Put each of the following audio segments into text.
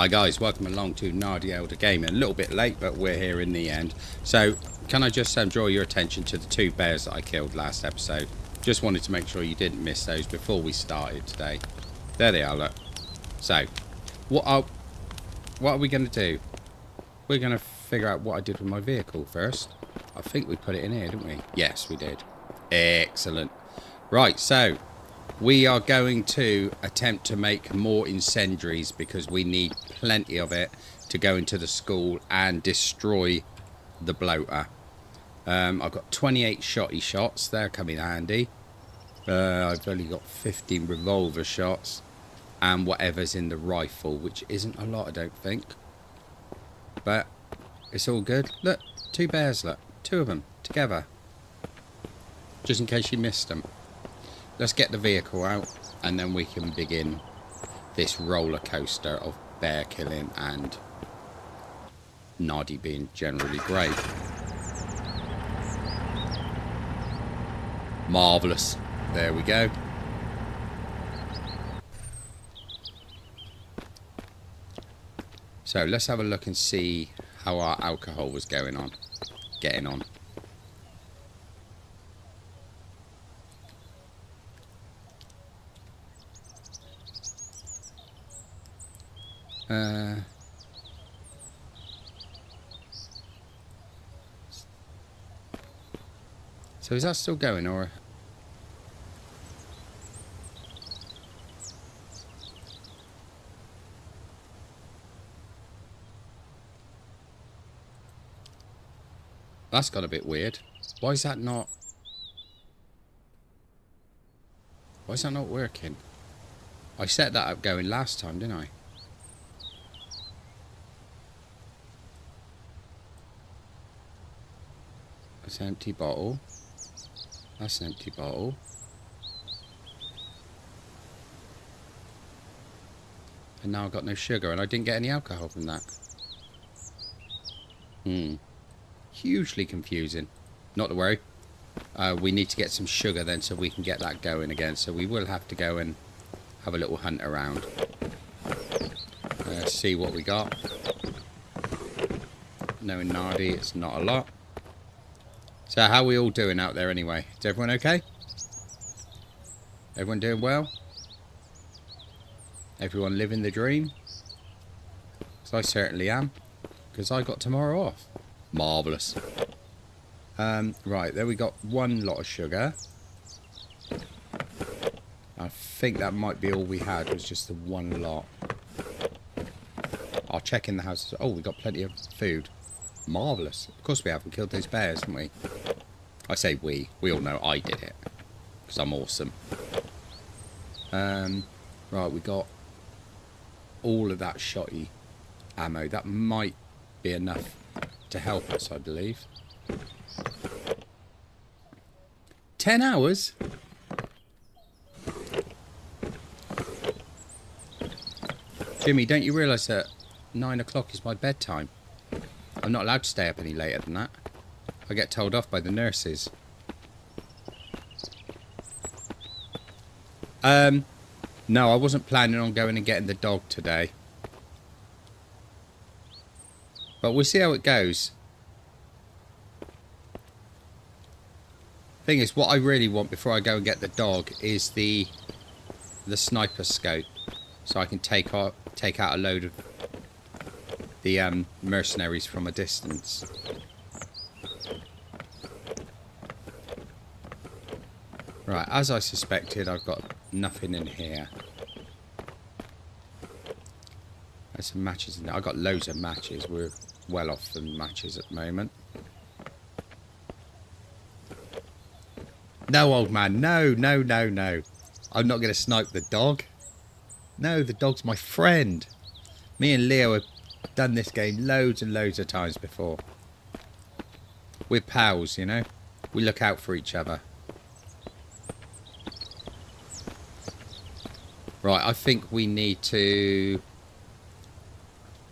Hi guys, welcome along to Nardi Elder Gaming. A little bit late, but we're here in the end. So, can I just draw your attention to the 2 bears that I killed last episode? Just wanted to make sure you didn't miss those before we started today. There they are, look. So, what are we going to do? We're going to figure out what I did with my vehicle first. I think we put it in here, didn't we? Yes, we did. Excellent. Right, so we are going to attempt to make more incendiaries because we need plenty of it to go into the school and destroy the bloater. I've got 28 shotty shots. They're coming handy. I've only got 15 revolver shots and whatever's in the rifle, which isn't a lot, I don't think. But it's all good. Look, 2 bears, look. 2 of them together. Just in case you missed them. Let's get the vehicle out and then we can begin this roller coaster of bear killing and Nardi being generally great. Marvellous. There we go. So let's have a look and see how our alcohol was getting on. So is that still going, or? That's got a bit weird. Why is that not working? I set that up going last time, didn't I? That's an empty bottle. That's an empty bottle. And now I've got no sugar and I didn't get any alcohol from that. Hugely confusing. Not to worry. We need to get some sugar then so we can get that going again. So we will have to go and have a little hunt around. See what we got. Knowing Nardi, it's not a lot. So how are we all doing out there anyway? Is everyone okay? Everyone doing well? Everyone living the dream? Because I certainly am. Because I got tomorrow off. Marvellous. Right, there we got 1 lot of sugar. I think that might be all we had, was just the 1 lot. I'll check in the house. Oh, we got plenty of food. Marvellous. Of course we haven't killed those bears, haven't we? I say we. We all know I did it. Because I'm awesome. Right, we got all of that shotty ammo. That might be enough to help us, I believe. 10 hours? Jimmy, don't you realise that 9 o'clock is my bedtime? I'm not allowed to stay up any later than that. I get told off by the nurses. No, I wasn't planning on going and getting the dog today. But we'll see how it goes. Thing is, what I really want before I go and get the dog is the sniper scope. So I can take out a load of the mercenaries from a distance. Right, as I suspected, I've got nothing in here. There's some matches in there. I've got loads of matches. We're well off the matches at the moment. No, old man. No, no, no, no. I'm not going to snipe the dog. No, the dog's my friend. Me and Leo have done this game loads and loads of times before. We're pals, you know. We look out for each other. Right, I think we need to...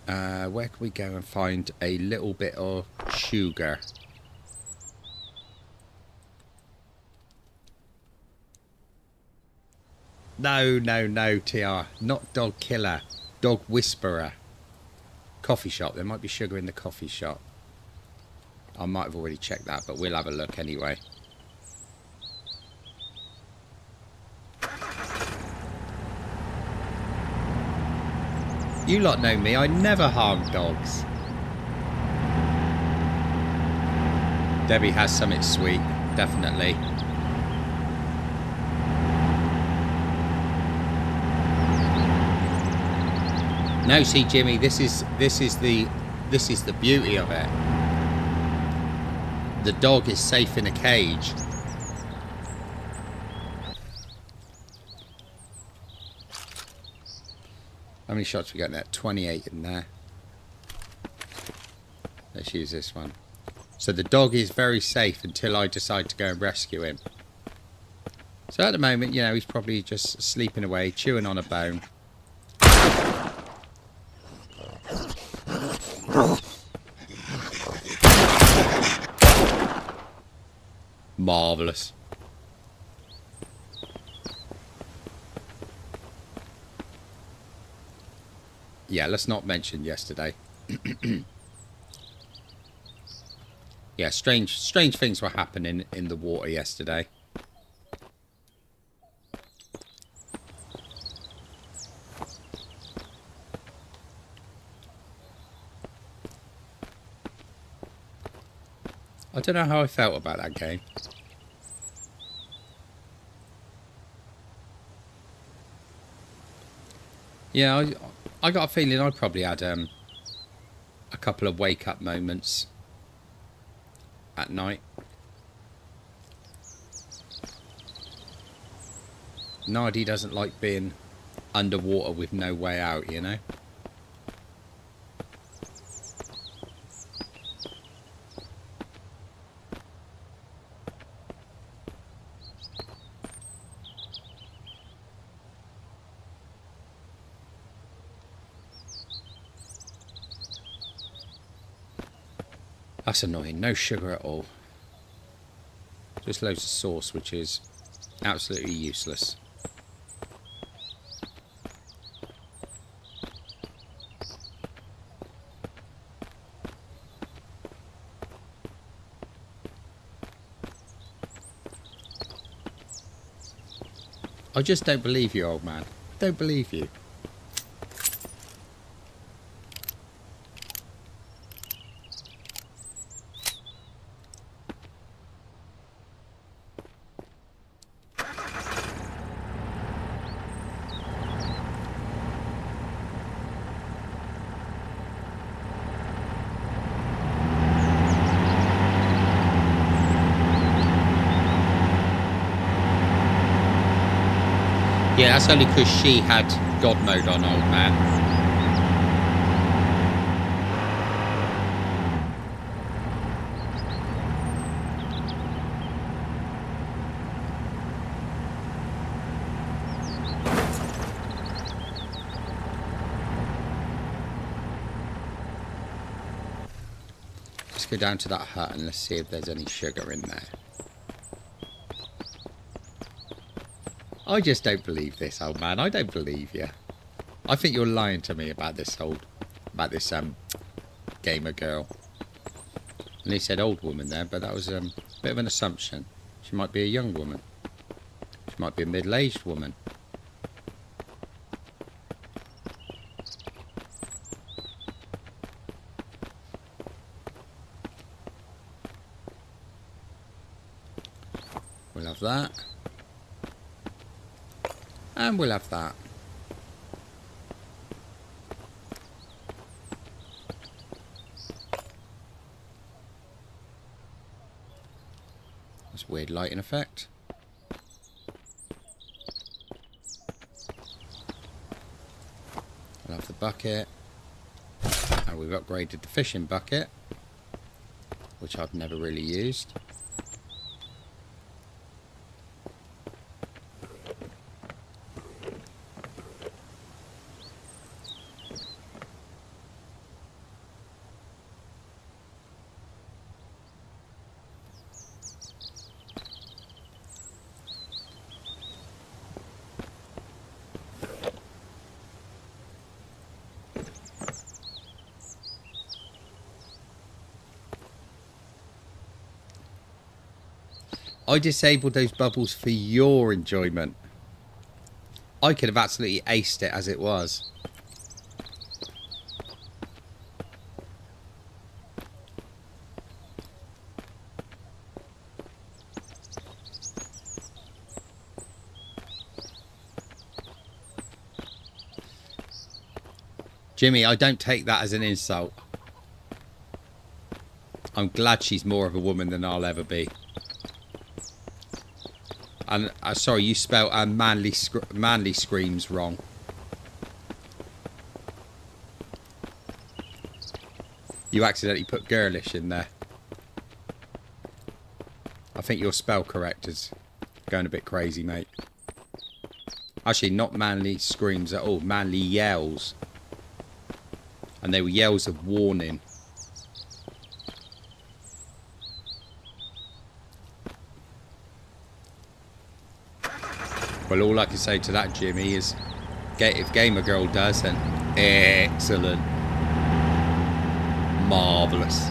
where can we go and find a little bit of sugar? No, no, no, TR. Not dog killer. Dog whisperer. Coffee shop. There might be sugar in the coffee shop. I might have already checked that, but we'll have a look anyway. You lot know me. I never harm dogs. Debbie has something sweet. Definitely. No, see, Jimmy, this is the beauty of it. The dog is safe in a cage. How many shots we got there? 28 in there. Let's use this one. So the dog is very safe until I decide to go and rescue him. So at the moment, you know, he's probably just sleeping away, chewing on a bone. Marvellous. Yeah, let's not mention yesterday. Yeah, strange things were happening in the water yesterday. I don't know how I felt about that game. Yeah, I got a feeling I probably had a couple of wake-up moments at night. Nardi doesn't like being underwater with no way out, you know? That's annoying. No sugar at all. Just loads of sauce, which is absolutely useless. I just don't believe you, old man. Don't believe you. Yeah, that's only because she had God mode on, old man. Let's go down to that hut and let's see if there's any sugar in there. I just don't believe this, old man. I don't believe you. I think you're lying to me about this gamer girl. And he said old woman there, but that was a bit of an assumption. She might be a young woman. She might be a middle-aged woman. We'll have that. And we'll have that. That's a weird lighting effect. We'll have the bucket. And we've upgraded the fishing bucket, which I've never really used. I disabled those bubbles for your enjoyment. I could have absolutely aced it as it was. Jimmy, I don't take that as an insult. I'm glad she's more of a woman than I'll ever be. And sorry, you spelled manly screams wrong. You accidentally put girlish in there. I think your spell corrector's going a bit crazy, mate. Actually, not manly screams at all. Manly yells. And they were yells of warning. Well, all I can say to that, Jimmy, is if Gamer Girl does, then excellent. Marvellous.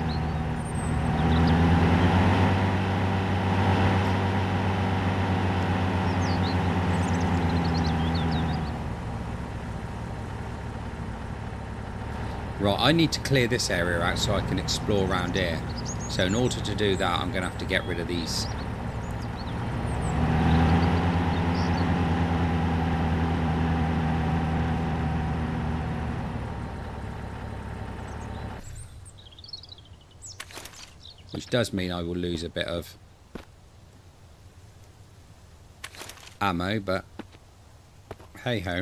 Right, I need to clear this area out so I can explore around here. So in order to do that, I'm going to have to get rid of these. Which does mean I will lose a bit of ammo, but hey ho.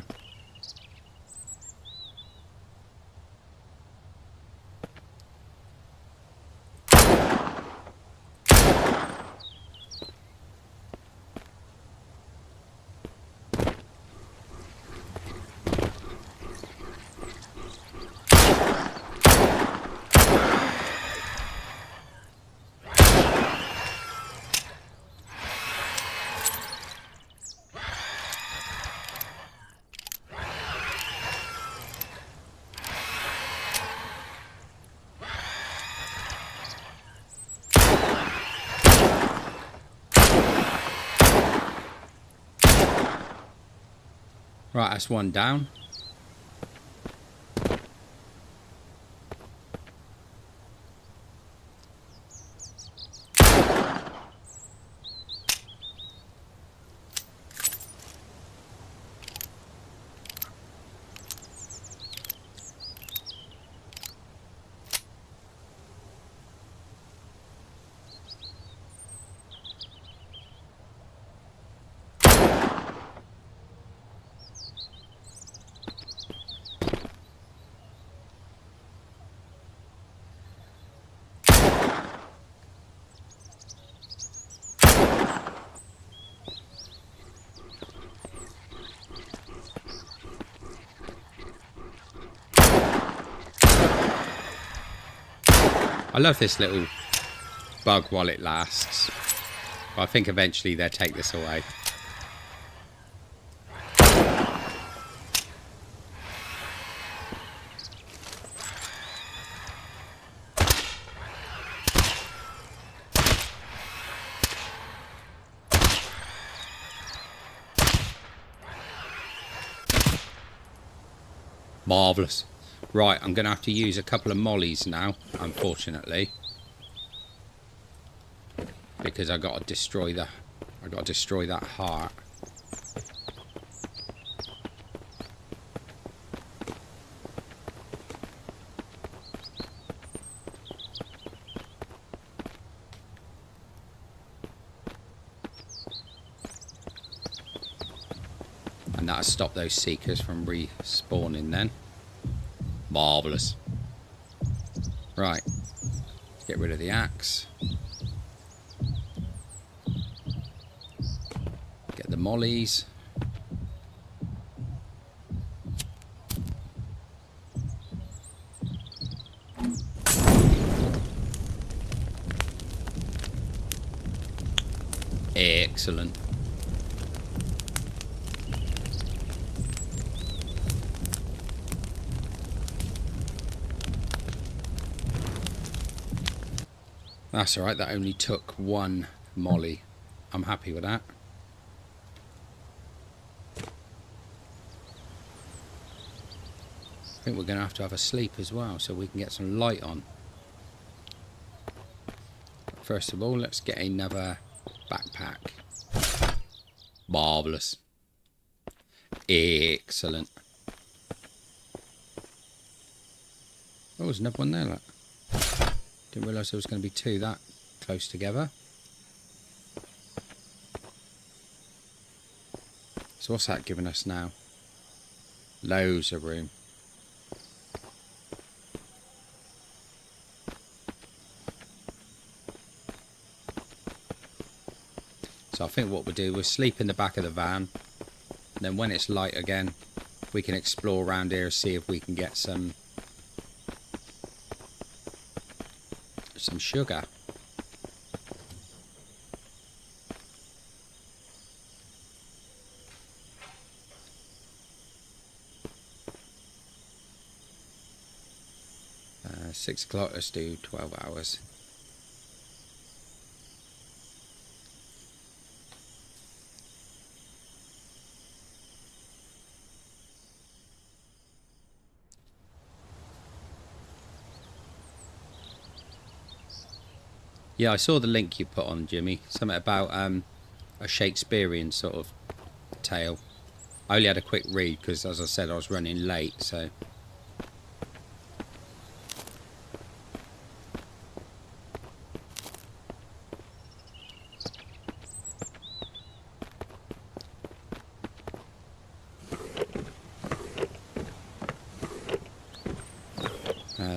Right, that's one down. I love this little bug while it lasts. But I think eventually they'll take this away. Marvellous. Right, I'm going to have to use a couple of mollies now, unfortunately. Because I got to destroy that heart. And that'll stop those seekers from respawning then. Marvellous. Right. Get rid of the axe. Get the mollies. Excellent. That's alright, that only took one molly. I'm happy with that. I think we're going to have a sleep as well so we can get some light on. First of all, let's get another backpack. Marvellous. Excellent. Oh, there's another one there, look. Didn't realise there was going to be two that close together. So what's that giving us now? Loads of room. So I think what we'll do, we'll sleep in the back of the van. And then when it's light again, we can explore around here, see if we can get some sugar. Uh, 6 o'clock, let's do 12 hours. Yeah, I saw the link you put on, Jimmy. Something about a Shakespearean sort of tale. I only had a quick read because, as I said, I was running late, so...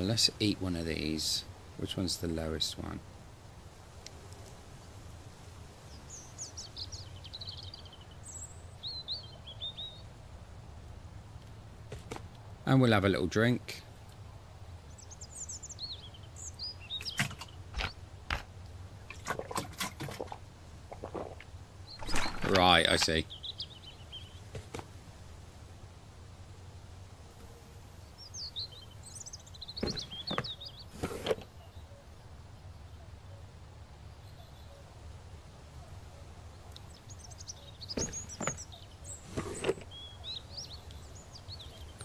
let's eat one of these. Which one's the lowest one? And we'll have a little drink. Right, I see.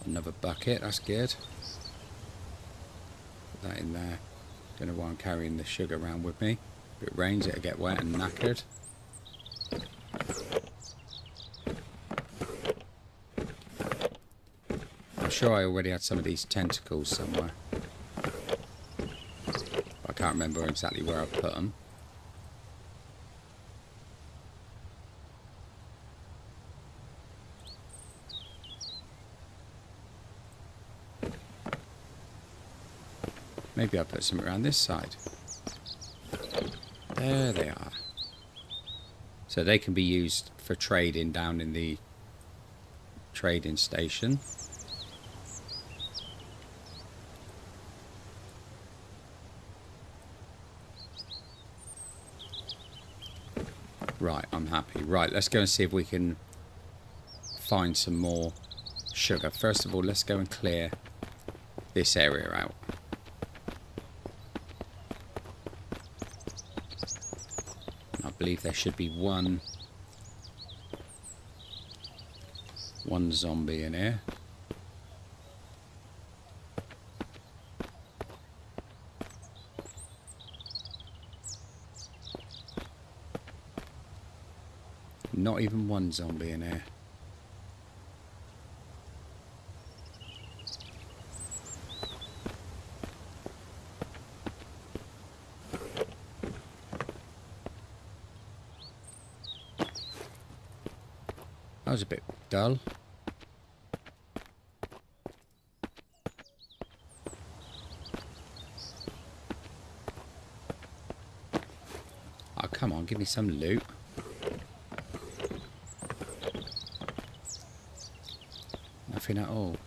Another bucket, that's good. Put that in there. Don't know why I'm carrying the sugar around with me. If it rains, it'll get wet and knackered. I'm sure I already had some of these tentacles somewhere. I can't remember exactly where I put them. Maybe I'll put some around this side. There they are. So they can be used for trading down in the trading station. Right, I'm happy. Right, let's go and see if we can find some more sugar. First of all, let's go and clear this area out. I believe there should be one zombie in here. Not even one zombie in here. That was a bit dull. Oh, come on, give me some loot. Nothing at all.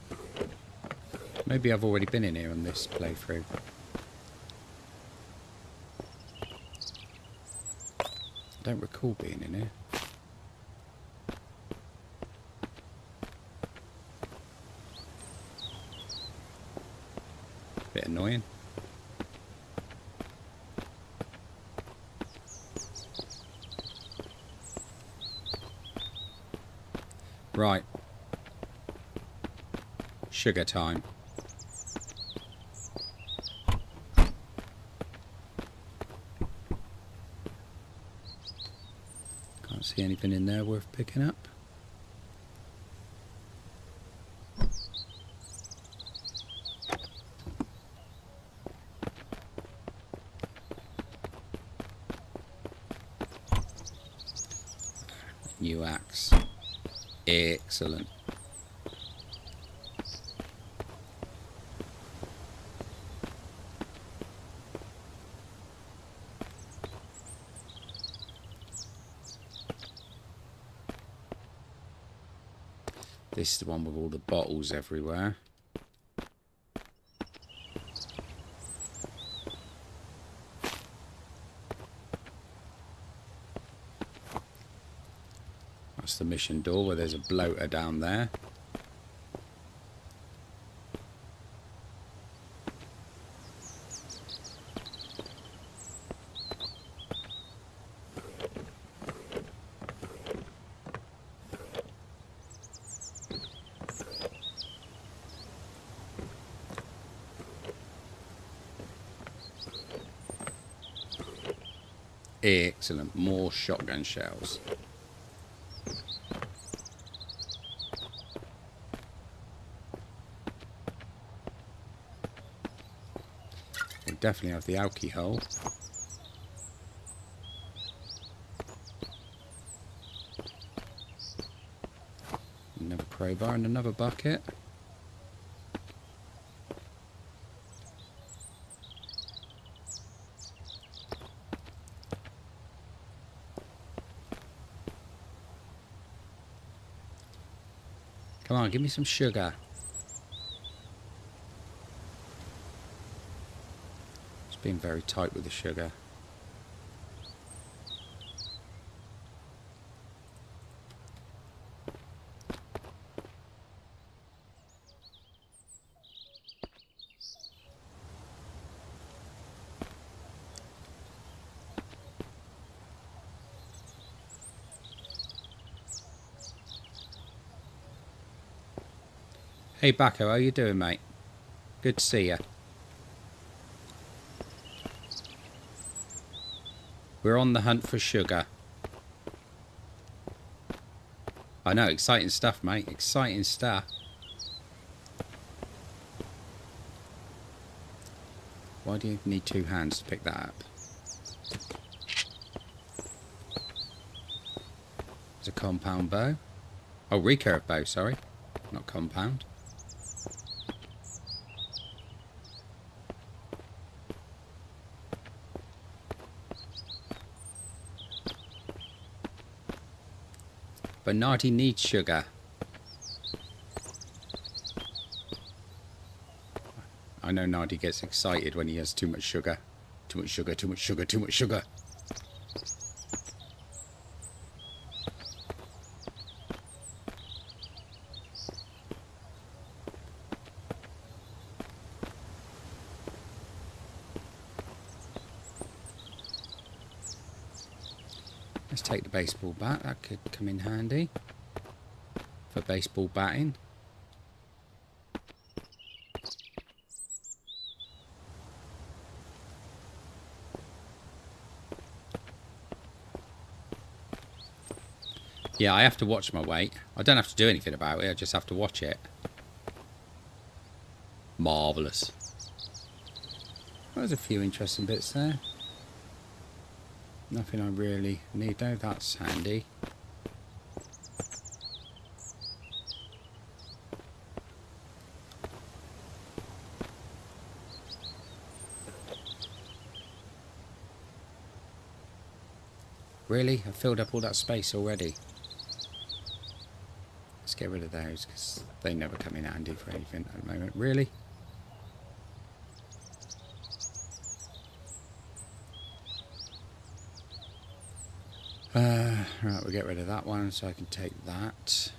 Maybe I've already been in here on this playthrough. I don't recall being in here. Bit annoying. Right. Sugar time. Can't see anything in there worth picking up. New axe. Excellent. This is the one with all the bottles everywhere. That's the mission door where there's a bloater down there. Excellent. More shotgun shells. We'll definitely have the alcohol. Another crowbar and another bucket. Come on, give me some sugar. It's been very tight with the sugar. Hey Bacco, how you doing, mate? Good to see you. We're on the hunt for sugar. I know, exciting stuff, mate. Exciting stuff. Why do you need two hands to pick that up? It's a compound bow. Oh, recurve bow, sorry. Not compound. Bernardi needs sugar. I know Nardi gets excited when he has too much sugar. Too much sugar, too much sugar, too much sugar. Let's take the baseball bat, that could come in handy for baseball batting. Yeah, I have to watch my weight. I don't have to do anything about it, I just have to watch it. Marvellous. There's a few interesting bits there. Nothing I really need though, that's handy. Really? I've filled up all that space already. Let's get rid of those because they never come in handy for anything at the moment. Really? Right, we'll get rid of that one so I can take that.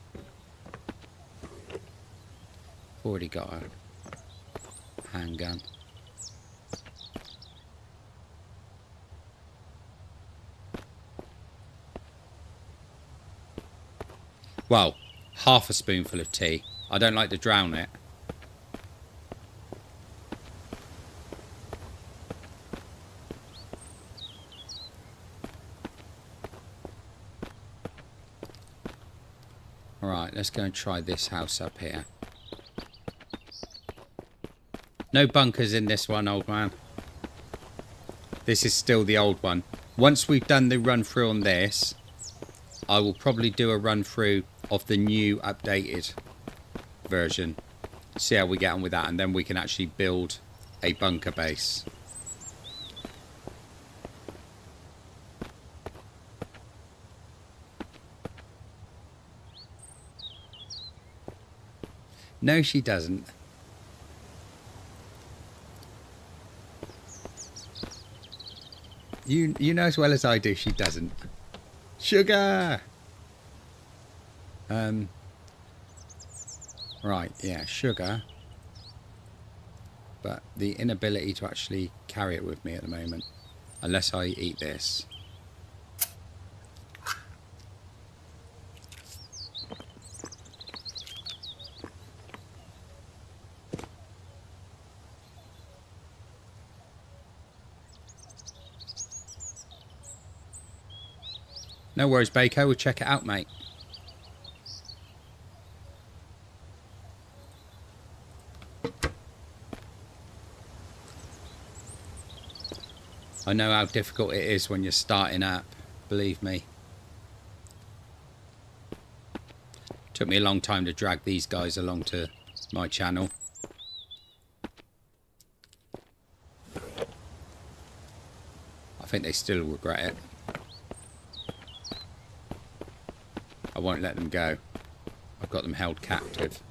Already got a handgun. Well, half a spoonful of tea. I don't like to drown it. Alright, let's go and try this house up here. No bunkers in this one, old man. This is still the old one. Once we've done the run through on this, I will probably do a run through of the new updated version. See how we get on with that, and then we can actually build a bunker base. No, she doesn't. You know as well as I do, she doesn't. Sugar! Right, yeah, sugar. But the inability to actually carry it with me at the moment. Unless I eat this. No worries, Baco. We'll check it out, mate. I know how difficult it is when you're starting up. Believe me. Took me a long time to drag these guys along to my channel. I think they still regret it. I won't let them go. I've got them held captive.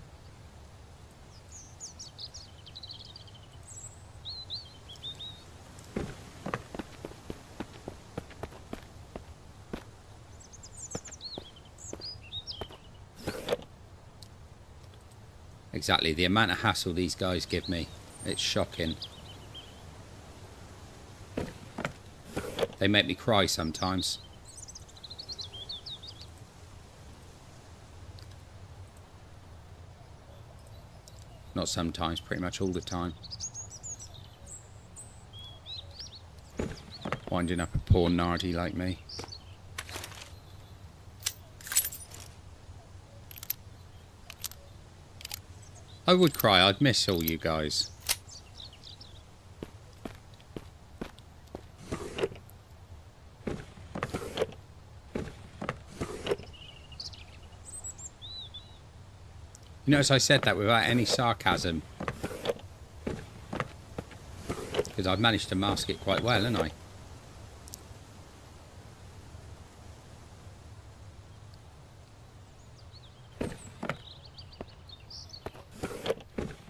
Exactly, the amount of hassle these guys give me, it's shocking. They make me cry sometimes. Not sometimes, pretty much all the time. Winding up a poor nardy like me. I would cry, I'd miss all you guys. You notice I said that without any sarcasm. Because I've managed to mask it quite well, haven't I?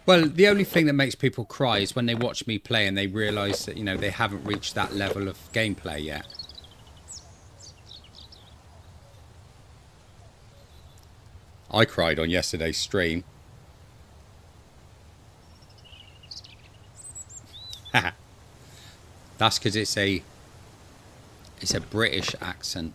Well, the only thing that makes people cry is when they watch me play and they realise that, you know, they haven't reached that level of gameplay yet. I cried on yesterday's stream. That's because it's a British accent.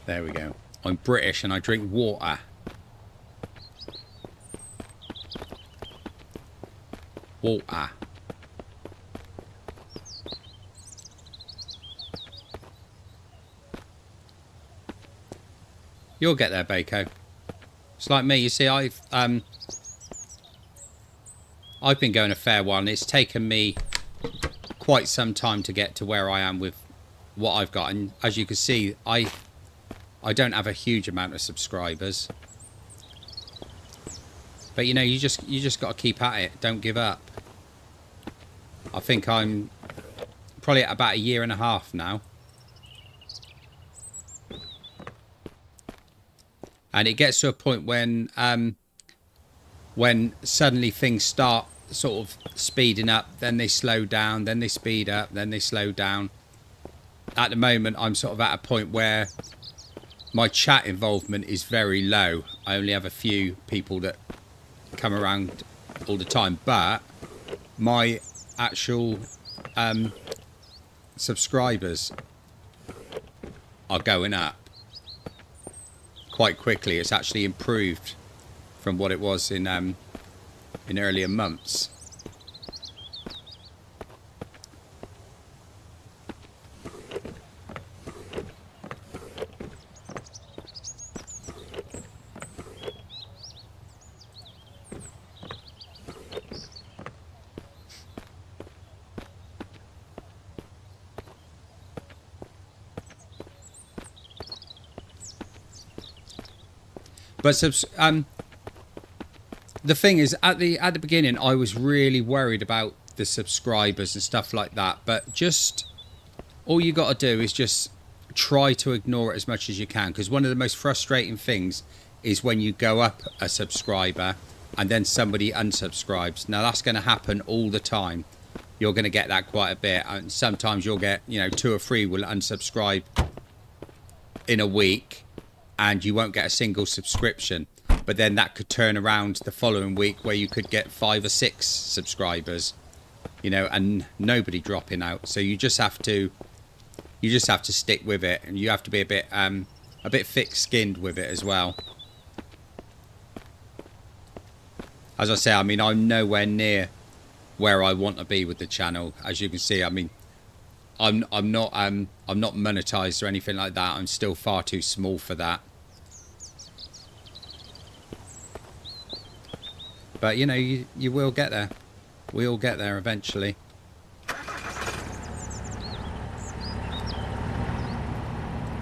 There we go. I'm British and I drink water. Water. You'll get there, Baco. It's like me. You see, I've been going a fair while, and it's taken me quite some time to get to where I am with what I've got. And as you can see, I don't have a huge amount of subscribers. But you know, you just got to keep at it. Don't give up. I think I'm probably at about 1.5 years now. And it gets to a point when suddenly things start sort of speeding up, then they slow down, then they speed up, then they slow down. at the moment I'm sort of at a point where my chat involvement is very low. I only have a few people that come around all the time, but my actual subscribers are going up quite quickly. It's actually improved from what it was in earlier months. But the thing is, at the beginning, I was really worried about the subscribers and stuff like that. But just all you got to do is just try to ignore it as much as you can, because one of the most frustrating things is when you go up a subscriber and then somebody unsubscribes. Now that's going to happen all the time. You're going to get that quite a bit, and sometimes you'll get 2 or 3 will unsubscribe in a week, and you won't get a single subscription. But then that could turn around the following week where you could get 5 or 6 subscribers, and nobody dropping out. So you just have to stick with it, and you have to be a bit thick-skinned with it as well. As I say, I mean, I'm nowhere near where I want to be with the channel. As you can see, I mean, I'm not monetized or anything like that. I'm still far too small for that. But you will get there. We'll get there eventually.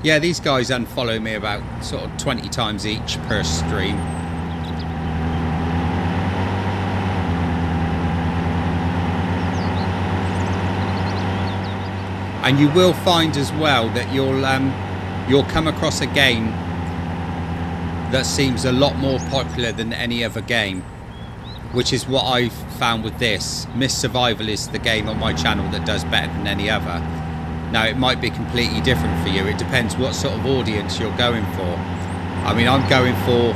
Yeah, these guys unfollow me about sort of 20 times each per stream. And you will find as well that you'll come across a game that seems a lot more popular than any other game, which is what I've found with this. Miss Survival is the game on my channel that does better than any other. Now, it might be completely different for you. It depends what sort of audience you're going for. I mean, I'm going for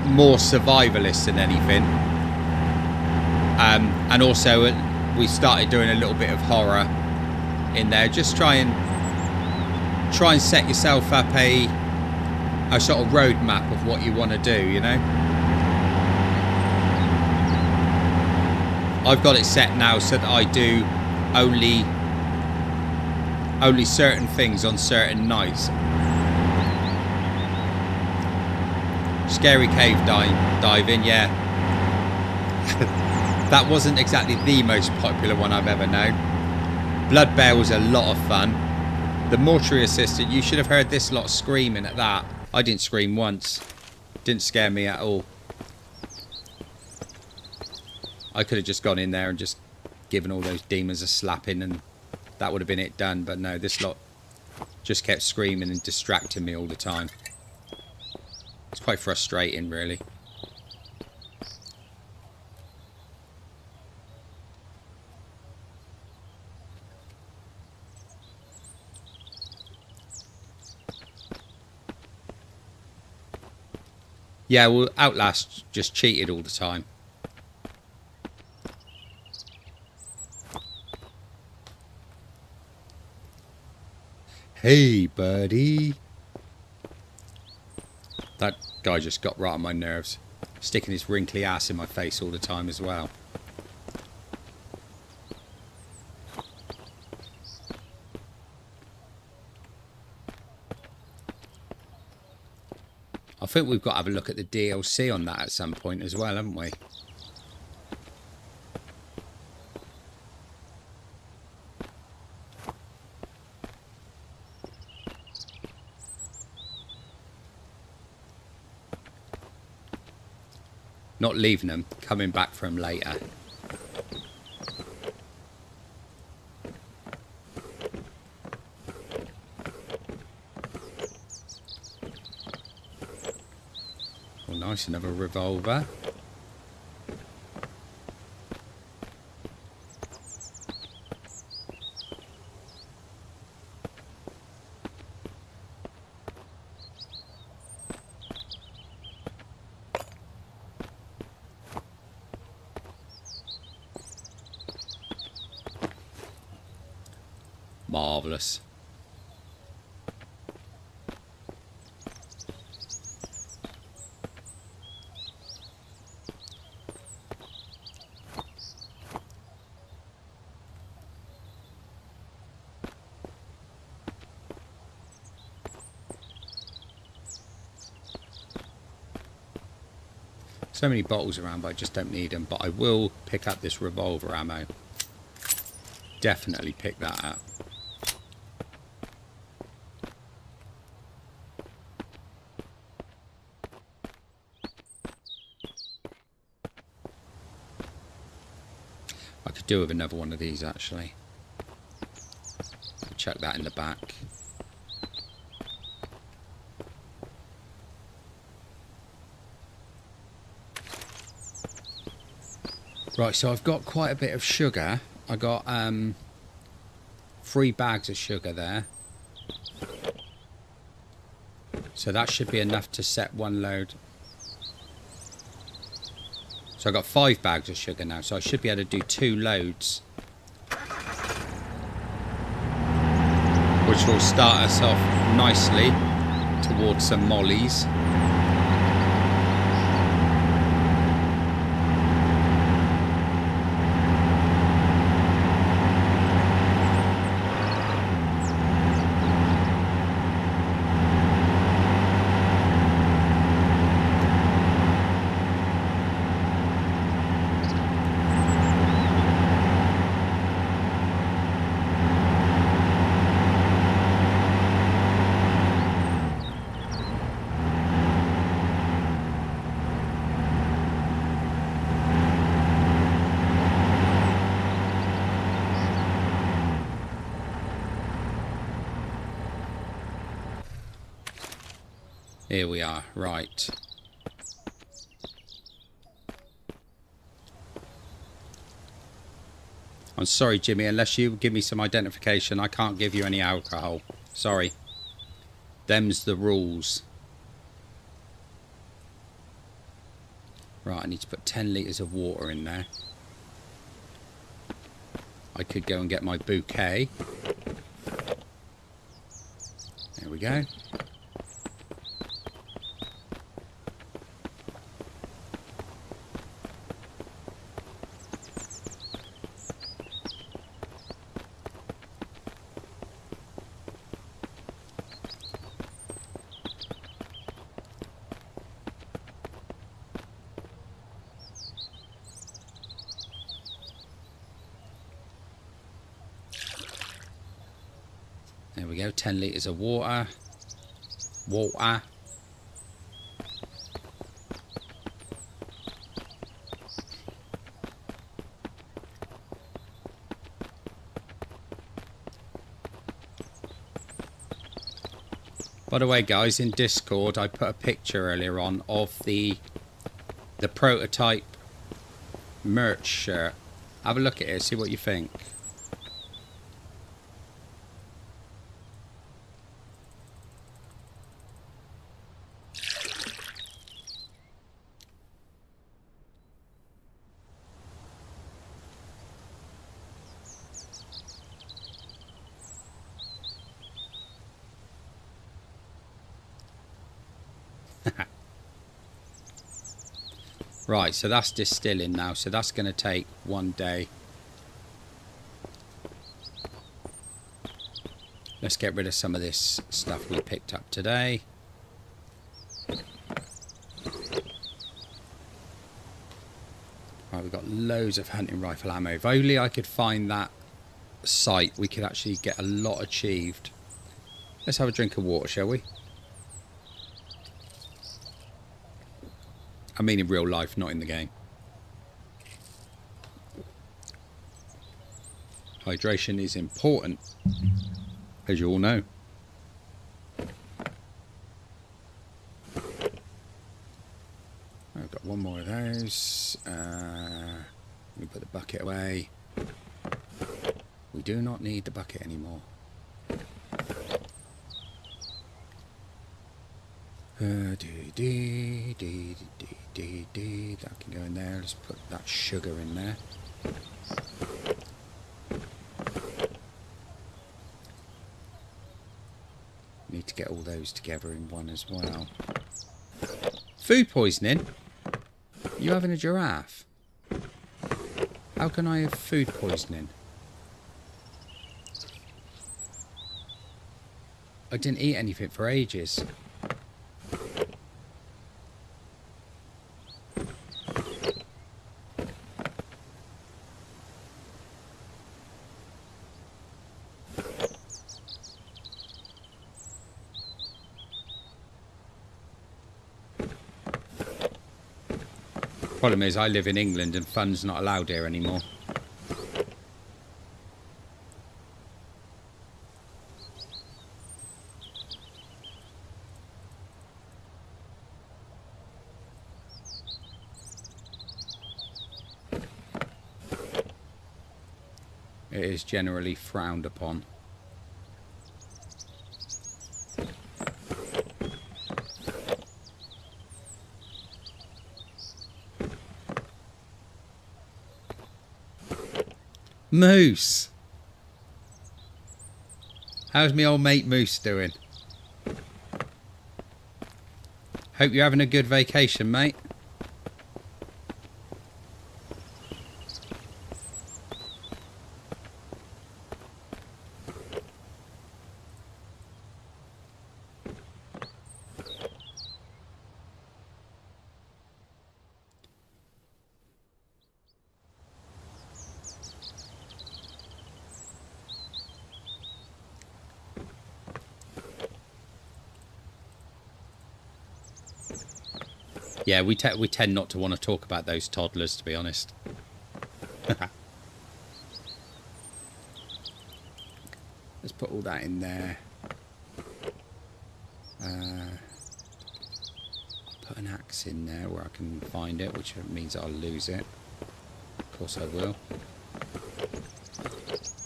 more survivalists than anything. And also, we started doing a little bit of horror in there. Just try and set yourself up a sort of roadmap of what you want to do, I've got it set now so that I do only certain things on certain nights. Scary cave diving, yeah. That wasn't exactly the most popular one I've ever known. Blood Bear was a lot of fun. The mortuary assistant, you should have heard this lot screaming at that. I didn't scream once. Didn't scare me at all. I could have just gone in there and just given all those demons a slapping and that would have been it done. But no, this lot just kept screaming and distracting me all the time. It's quite frustrating, really. Yeah, well, Outlast just cheated all the time. Hey, buddy. That guy just got right on my nerves. Sticking his wrinkly ass in my face all the time as well. I think we've got to have a look at the DLC on that at some point as well, haven't we? Not leaving them, coming back for them later. Oh, nice, another revolver. Marvellous. So many bottles around, but I just don't need them. But I will pick up this revolver ammo. Definitely pick that up. I could do with another one of these actually. I'll chuck that in the back. Right, so I've got quite a bit of sugar. I got 3 bags of sugar there. So that should be enough to set one load. So I've got 5 bags of sugar now, so I should be able to do 2 loads. Which will start us off nicely towards some mollies. Here we are, right. I'm sorry, Jimmy, unless you give me some identification, I can't give you any alcohol. Sorry. Them's the rules. Right, I need to put 10 litres of water in there. I could go and get my bouquet. There we go. There we go, 10 litres of water. Water. By the way, guys, in Discord, I put a picture earlier on of the prototype merch shirt. Have a look at it, see what you think. Right, so that's distilling now, so that's going to take 1 day. Let's get rid of some of this stuff we picked up today. Right, we've got loads of hunting rifle ammo. If only I could find that site, we could actually get a lot achieved. Let's have a drink of water, shall we? I mean in real life, not in the game. Hydration is important, as you all know. I've got 1 more of those. Let me put the bucket away. We do not need the bucket anymore. That can go in there. Let's put that sugar in there. get all those together in one as well. Food poisoning? You having a giraffe? How can I have food poisoning? I didn't eat anything for ages. Problem is, I live in England and fun's not allowed here anymore. It is generally frowned upon. Moose! How's me old mate Moose doing? Hope you're having a good vacation, mate. Yeah, we tend not to want to talk about those toddlers, to be honest. Let's put all that in there. I'll put an axe in there where I can find it, which means I'll lose it. Of course I will.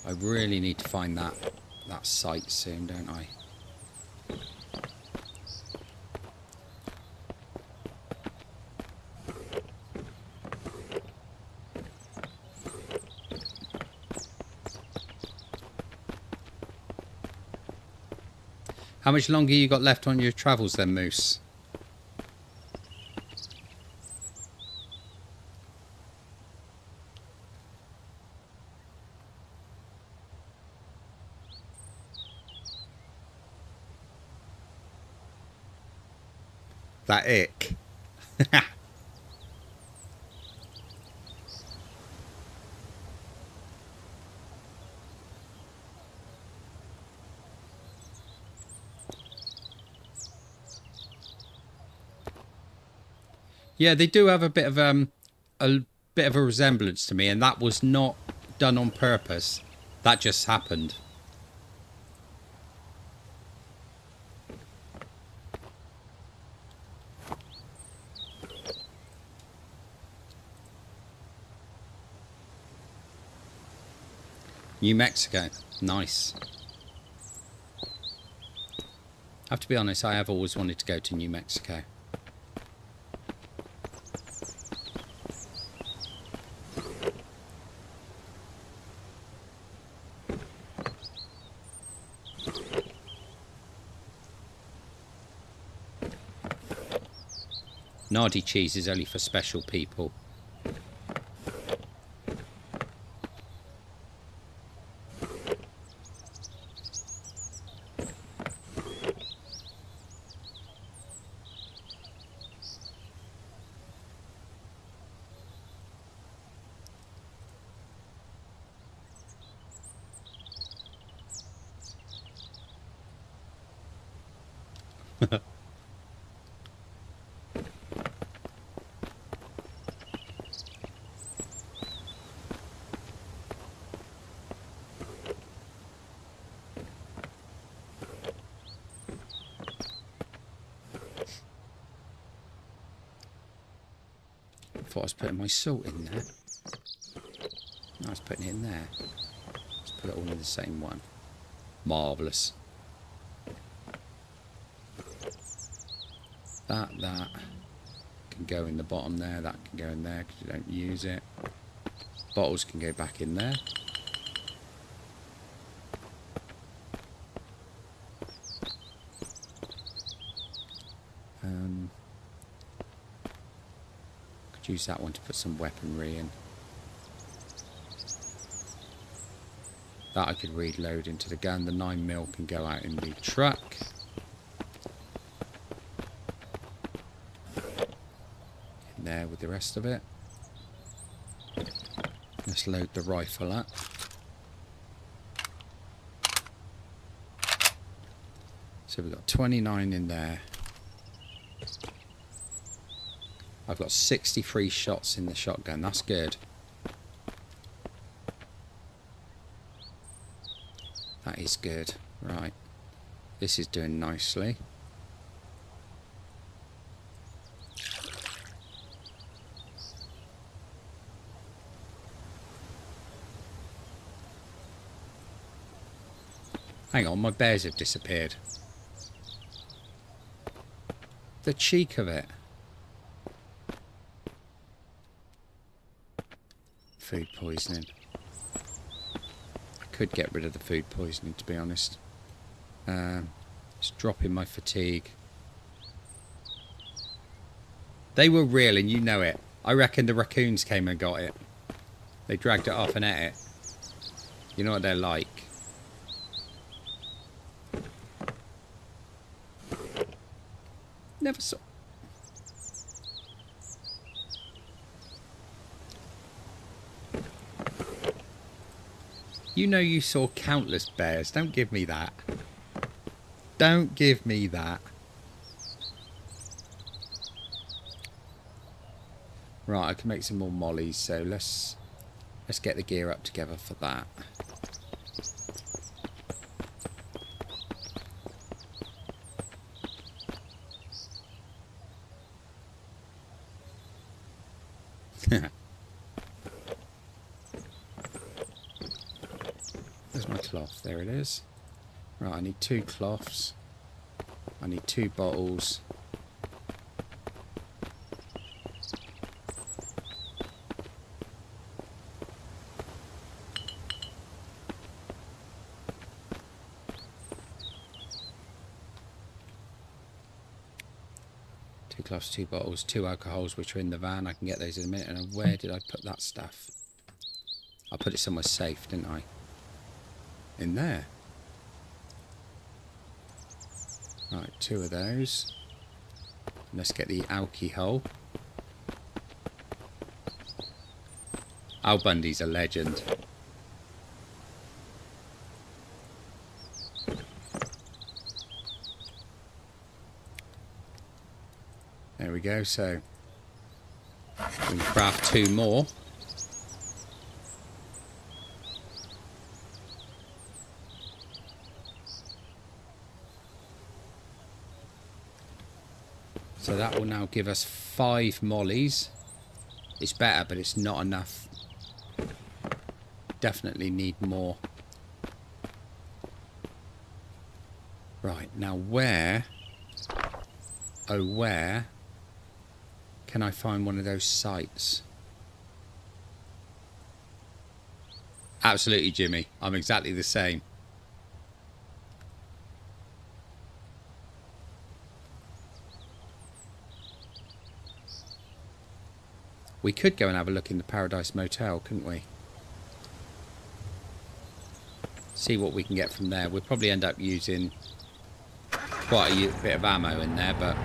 I really need to find that site soon, don't I? How much longer you got left on your travels then, Moose? That ick. Yeah, they do have a bit of a resemblance to me, and that was not done on purpose. That just happened. New Mexico, nice. I have to be honest, I have always wanted to go to New Mexico. Nardy cheese is only for special people. I was putting my salt in there. No, I was putting it in there. Let's put it all in the same one. Marvellous. That can go in the bottom there. That can go in there because you don't use it. Bottles can go back in there. Could use that one to put some weaponry in. That I could reload into the gun. The 9mm can go out in the truck. In there with the rest of it. Let's load the rifle up. So we've got 29 in there. I've got 63 shots in the shotgun. That's good. That is good. Right. This is doing nicely. Hang on, my bears have disappeared. The cheek of it. Food poisoning. I could get rid of the food poisoning, to be honest. It's dropping my fatigue. They were real and you know it. I reckon the raccoons came and got it. They dragged it off and ate it. You know what they're like. Never saw. You know you saw countless bears. Don't give me that. Don't give me that. Right, I can make some more mollies, so let's get the gear up together for that. There's my cloth. There it is. Right, I need 2 cloths. I need 2 bottles. Two cloths, 2 bottles, 2 alcohols, which are in the van. I can get those in a minute. And where did I put that stuff? I put it somewhere safe, didn't I? In there. Right, 2 of those. Let's get the alcohol. Al Bundy's a legend. There we go, so we can craft 2 more. So that will now give us 5 mollies. It's better, but it's not enough. Definitely need more. Right, now where, oh where, can I find one of those sites? Absolutely, Jimmy. I'm exactly the same. We could go and have a look in the Paradise Motel, couldn't we? See what we can get from there. We'll probably end up using quite a bit of ammo in there, but...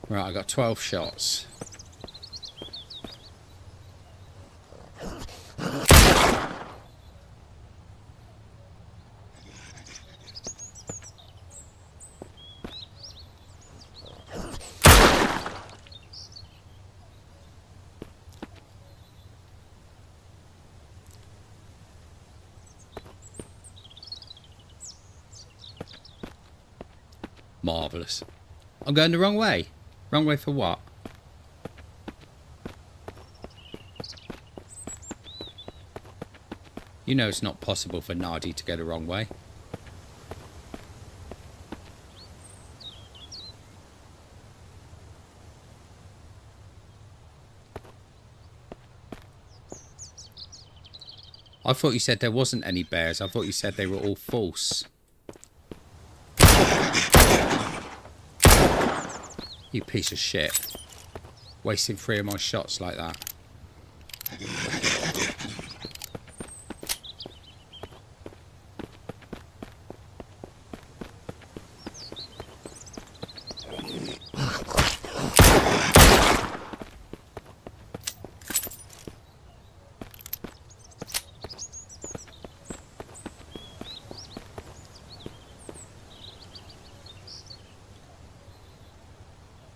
Right, I got 12 shots. Marvellous. I'm going the wrong way. Wrong way for what? You know it's not possible for Nardi to go the wrong way. I thought you said there wasn't any bears. I thought you said they were all false. You piece of shit. Wasting 3 of my shots like that.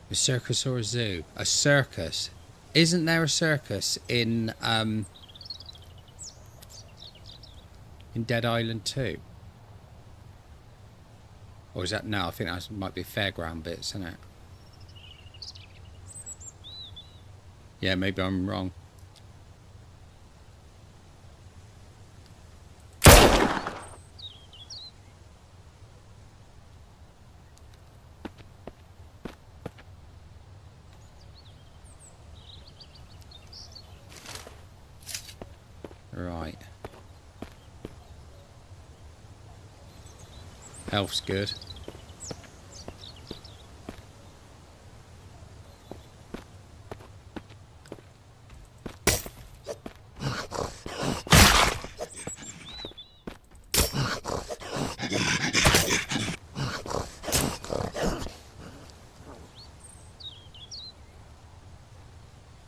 A circus or a zoo? A circus. Isn't there a circus in Dead Island 2? Or is that... No, I think that might be fairground bits, isn't it? Yeah, maybe I'm wrong. Right. Health's good.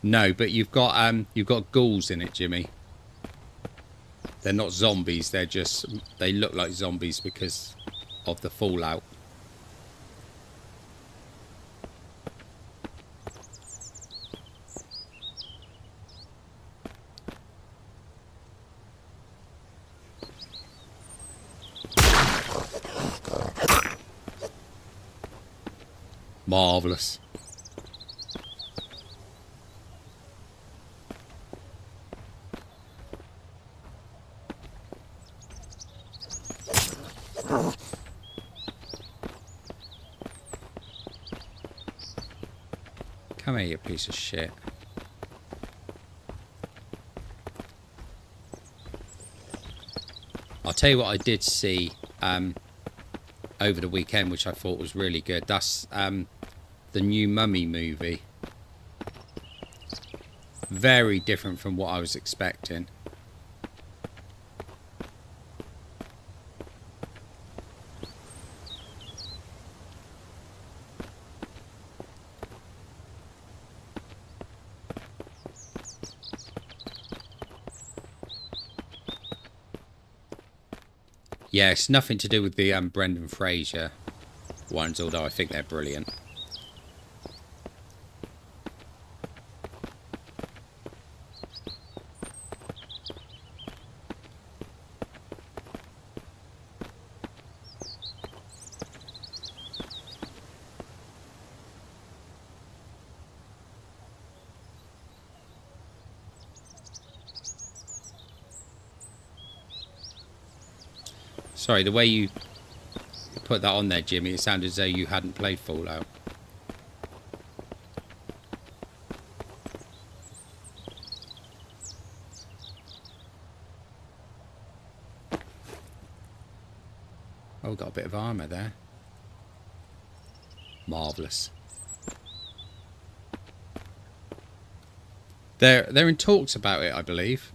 No, but you've got ghouls in it, Jimmy. They're not zombies, they're just... They look like zombies because of the fallout. Marvellous. Come here, you piece of shit. I'll tell you what I did see over the weekend, which I thought was really good. That's the new Mummy movie. Very different from what I was expecting. Yeah, it's nothing to do with the Brendan Fraser ones, although I think they're brilliant. Sorry, the way you put that on there, Jimmy, it sounded as though you hadn't played Fallout. Oh, got a bit of armour there. Marvellous. They're in talks about it, I believe.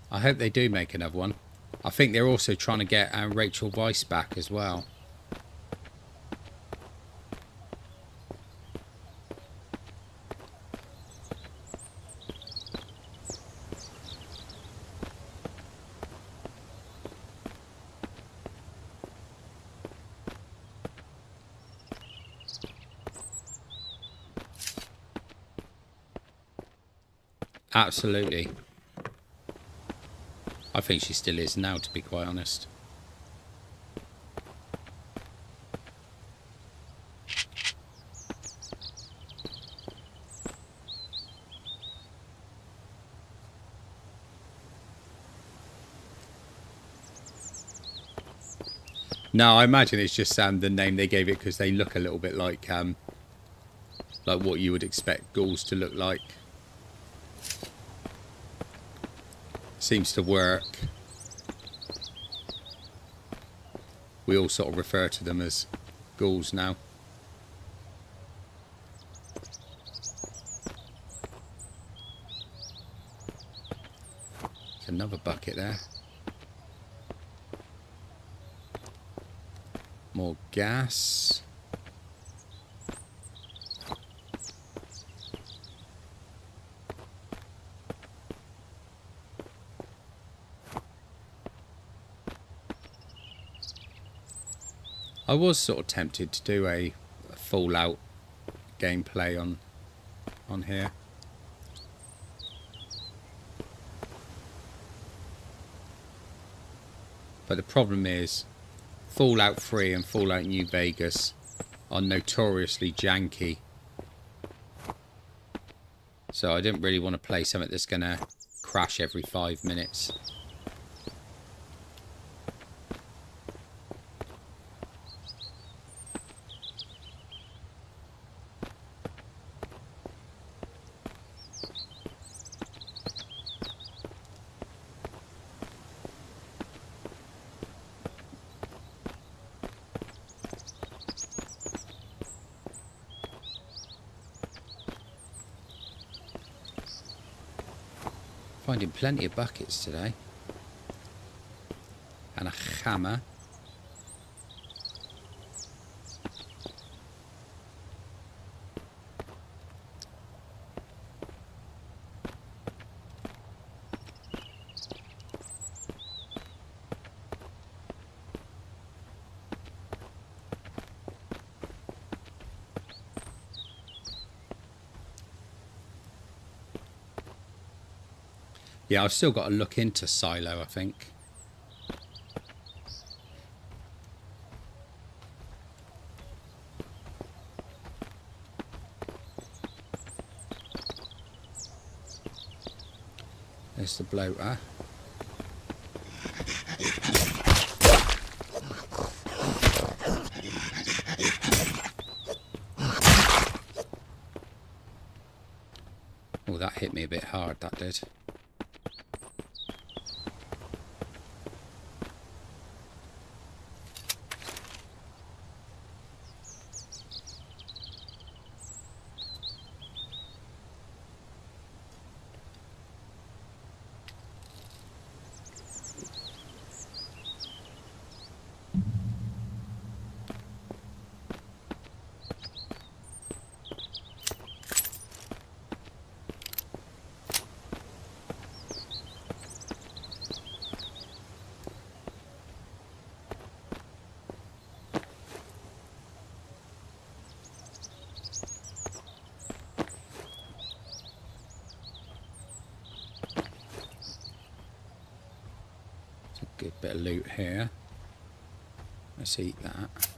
I hope they do make another one. I think they're also trying to get Rachel Weisz back as well. Absolutely. I think she still is now, to be quite honest. No, I imagine it's just the name they gave it because they look a little bit like what you would expect ghouls to look like. Seems to work. We all sort of refer to them as ghouls now. There's another bucket there. More gas. I was sort of tempted to do a Fallout gameplay on here. But the problem is Fallout 3 and Fallout New Vegas are notoriously janky. So I didn't really want to play something that's going to crash every 5 minutes. Finding plenty of buckets today. And a hammer. Yeah, I've still got to look into Silo, I think. There's the bloater. Oh, that hit me a bit hard, that did. Good bit of loot here. Let's eat that.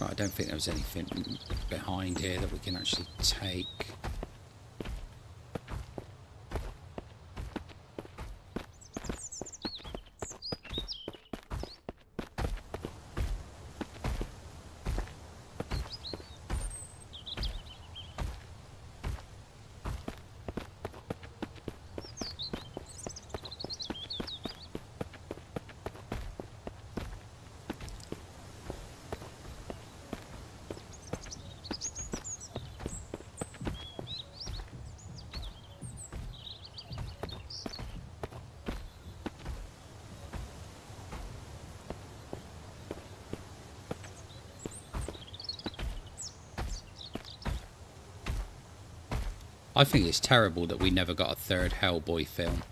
Right, I don't think there was anything behind here that we can actually take. I think it's terrible that we never got a third Hellboy film.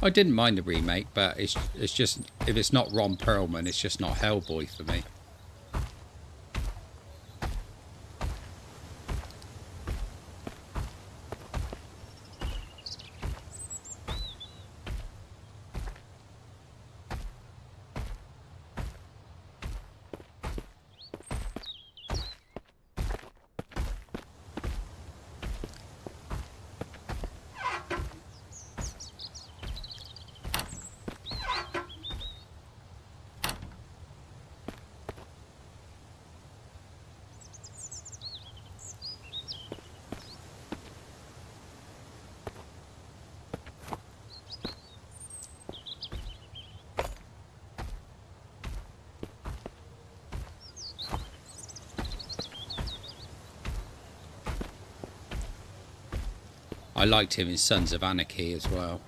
I didn't mind the remake, but it's just, if it's not Ron Perlman, it's just not Hellboy for me. I liked him in Sons of Anarchy as well.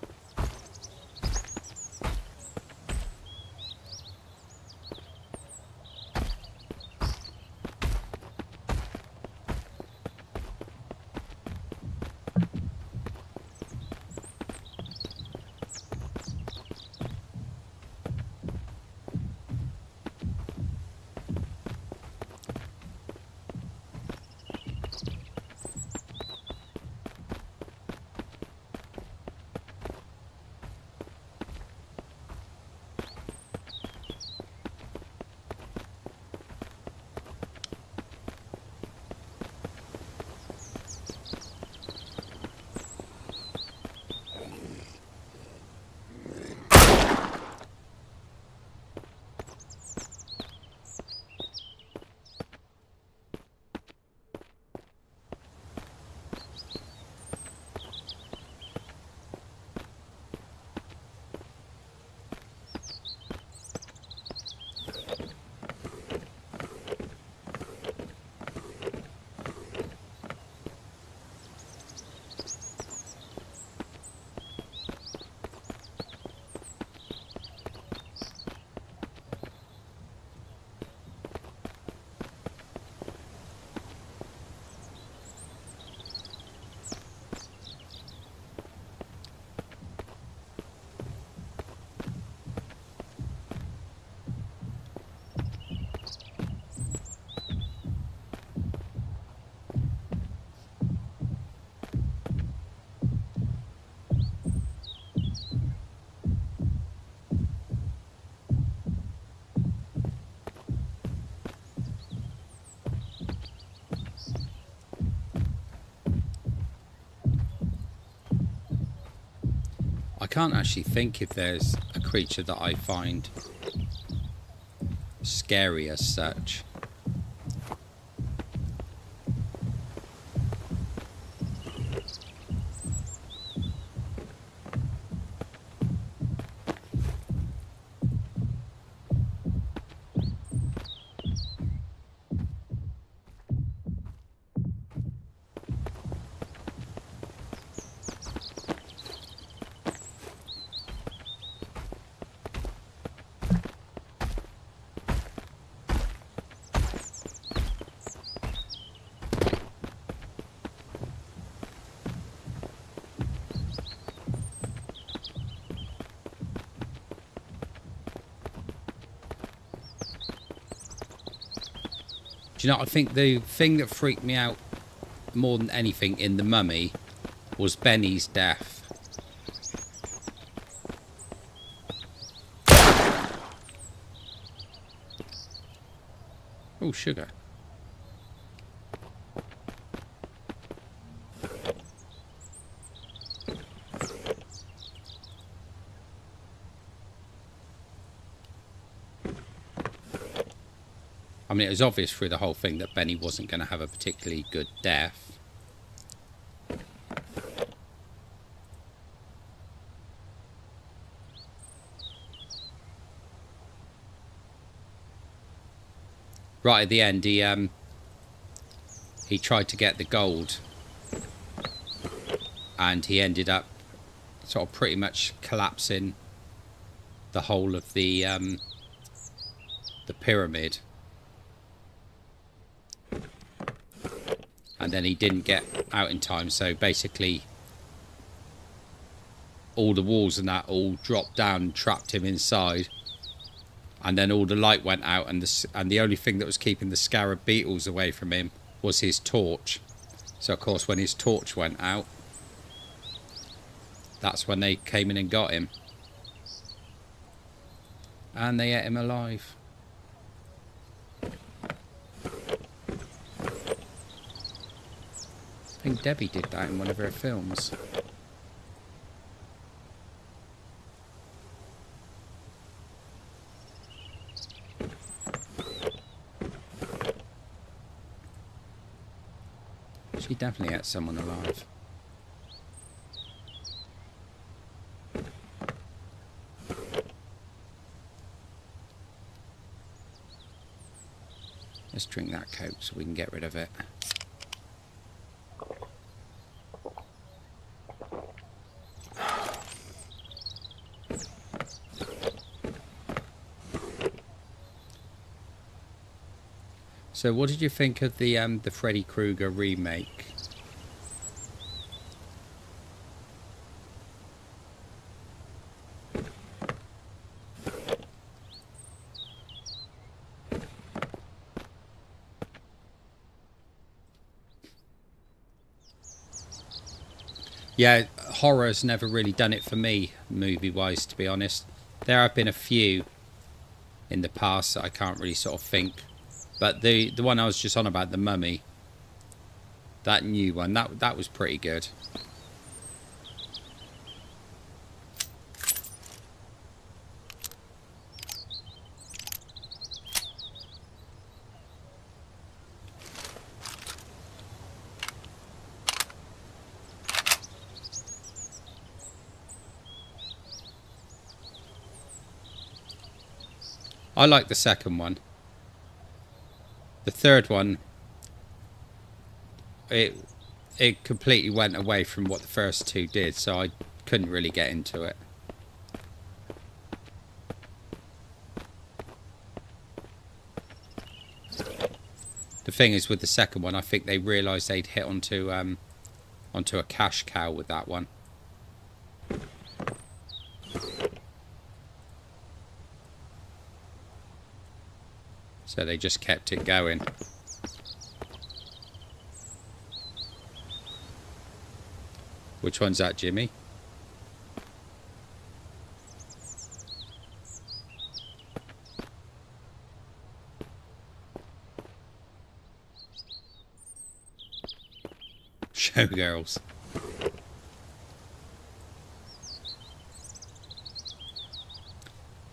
I can't actually think if there's a creature that I find scary as such. Do you know, I think the thing that freaked me out more than anything in The Mummy was Benny's death. Oh, sugar. I mean, it was obvious through the whole thing that Benny wasn't going to have a particularly good death. right at the end, he tried to get the gold, and he ended up sort of pretty much collapsing the whole of the pyramid. And then he didn't get out in time, so basically all the walls and that all dropped down and trapped him inside. And then all the light went out, and the only thing that was keeping the scarab beetles away from him was his torch. So of course when his torch went out, that's when they came in and got him. And they ate him alive. I think Debbie did that in one of her films. She definitely ate someone alive. Let's drink that Coke so we can get rid of it. So what did you think of the Freddy Krueger remake? Yeah, horror's never really done it for me, movie-wise, to be honest. There have been a few in the past that I can't really sort of think. But the one I was just on about, The Mummy, that new one, that was pretty good. I like the second one. The third one, it completely went away from what the first two did, so I couldn't really get into it. The thing is, with the second one, I think they realised they'd hit onto a cash cow with that one. So they just kept it going. Which one's that, Jimmy? Showgirls.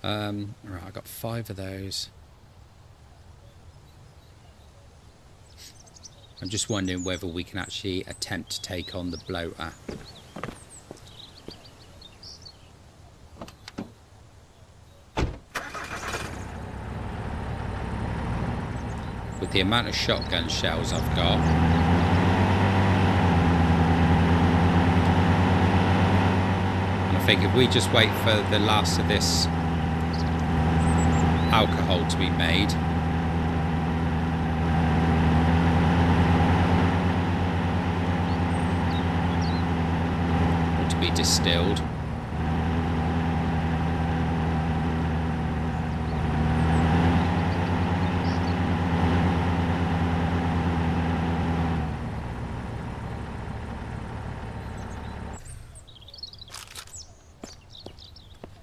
Right, I got 5 of those. I'm just wondering whether we can actually attempt to take on the bloater. With the amount of shotgun shells I've got, and I think if we just wait for the last of this alcohol to be made, be distilled.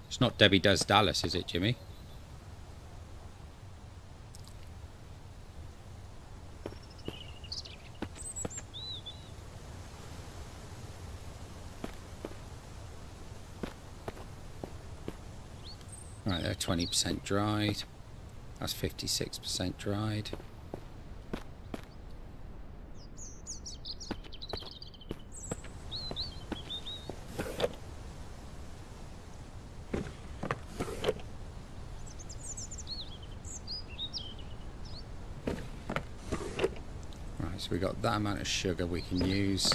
It's not Debbie Does Dallas, is it, Jimmy? Right, they're 20% dried. That's 56% dried. we got that amount of sugar we can use.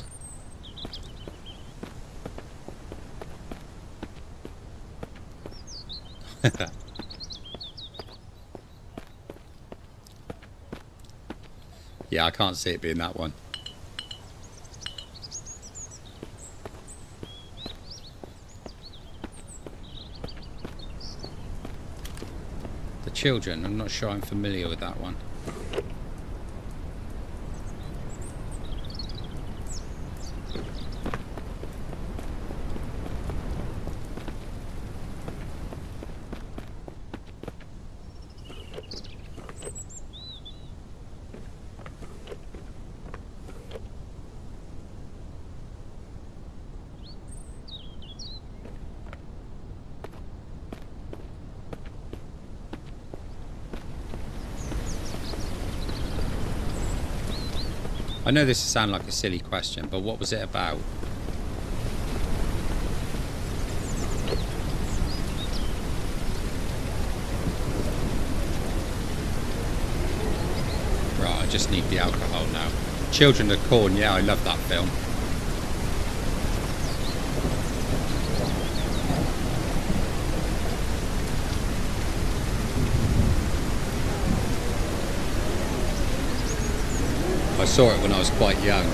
Yeah, I can't see it being that one. The children, I'm not sure I'm familiar with that one. I know this will sound like a silly question, but what was it about? Right, I just need the alcohol now. Children of Corn, yeah, I love that film. I saw it when I was quite young.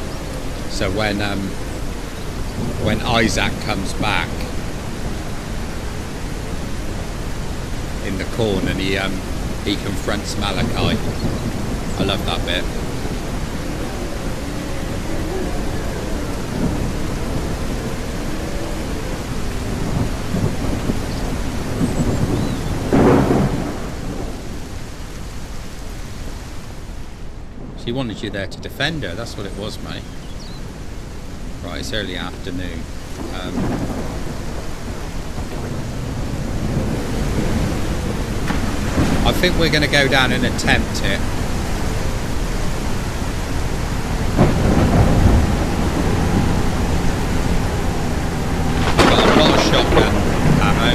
So when Isaac comes back in the corn and he confronts Malachi, I love that bit. She wanted you there to defend her, that's what it was, mate. Right, it's early afternoon. I think we're going to go down and attempt it. I've got a lot of shotgun ammo.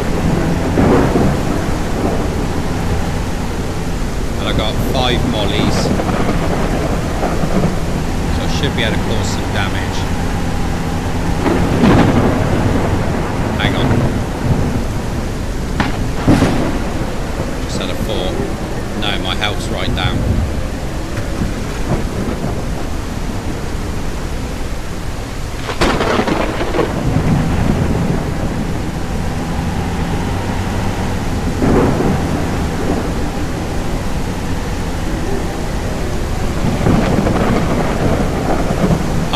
And I got 5 mollies. So I should be able to cause some damage. Hang on. Just had a thought. No, my health's right down.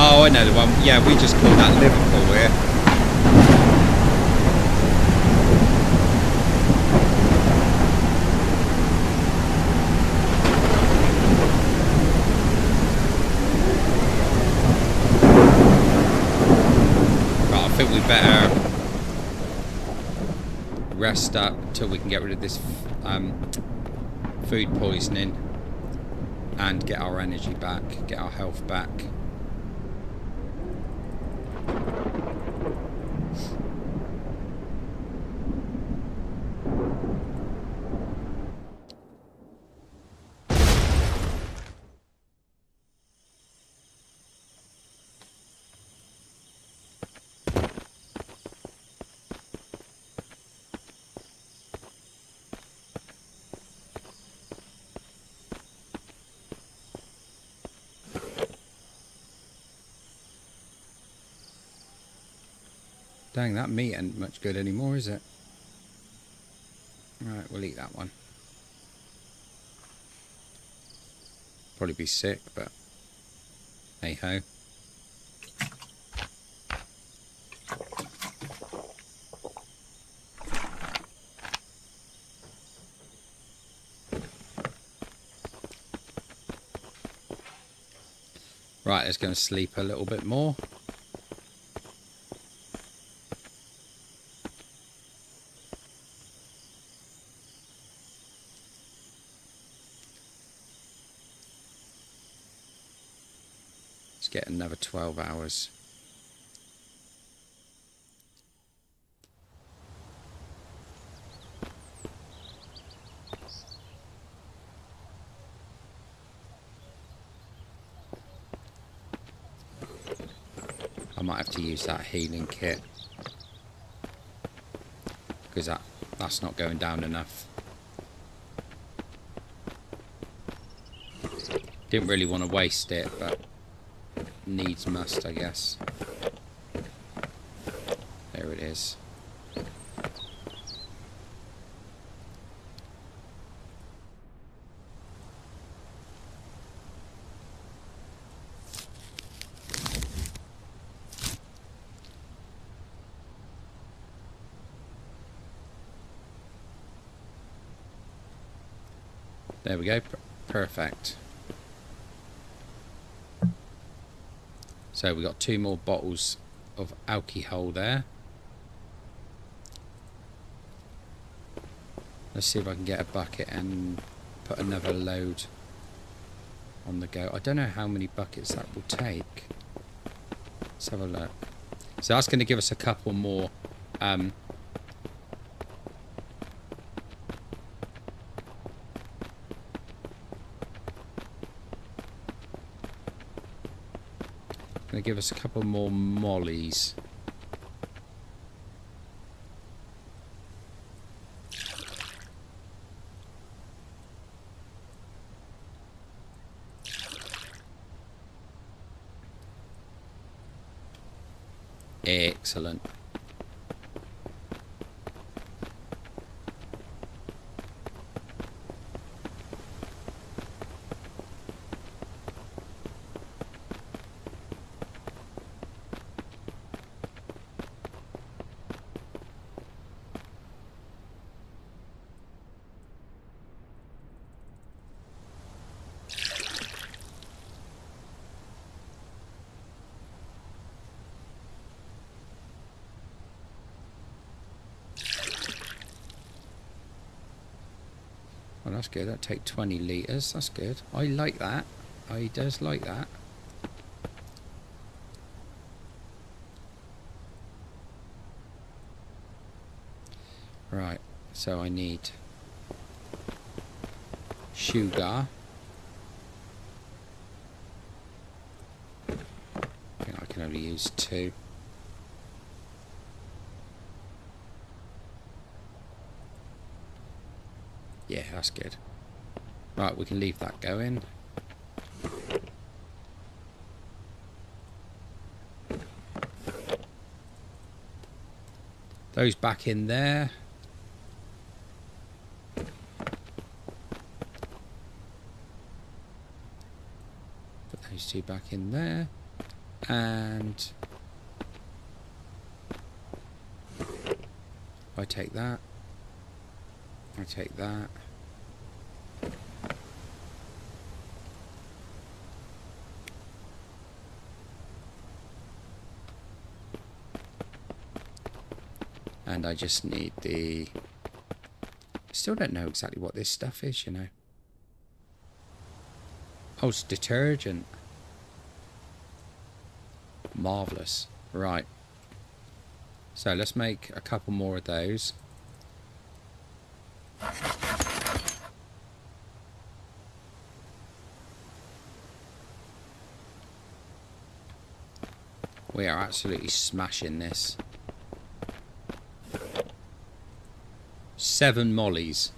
Oh, I know the one. Yeah, we just call that Liverpool here. Right, I think we better rest up until we can get rid of this food poisoning and get our energy back, get our health back. Dang, that meat ain't much good anymore, is it? Right, we'll eat that one. Probably be sick, but hey ho. Right, it's going to sleep a little bit more. Let's get another 12 hours. might have to use that healing kit. Because that's not going down enough. Didn't really want to waste it, but needs must, I guess. There it is. There we go. Perfect. So we got 2 more bottles of alcohol there. Let's see if I can get a bucket and put another load on the go. I don't know how many buckets that will take. Let's have a look. So that's going to give us a couple more going to give us a couple more mollies. Excellent. Well, that's good. That'll take 20 litres. That's good. I like that. I does like that. Right. So I need sugar. I think I can only use 2. Yeah, that's good. Right, we can leave that going. Those back in there. Put those 2 back in there. And I take that. I take that. And I just need the... Still don't know exactly what this stuff is, you know. Oh, it's detergent. Marvellous. Right. So let's make a couple more of those. We are absolutely smashing this. 7 mollies.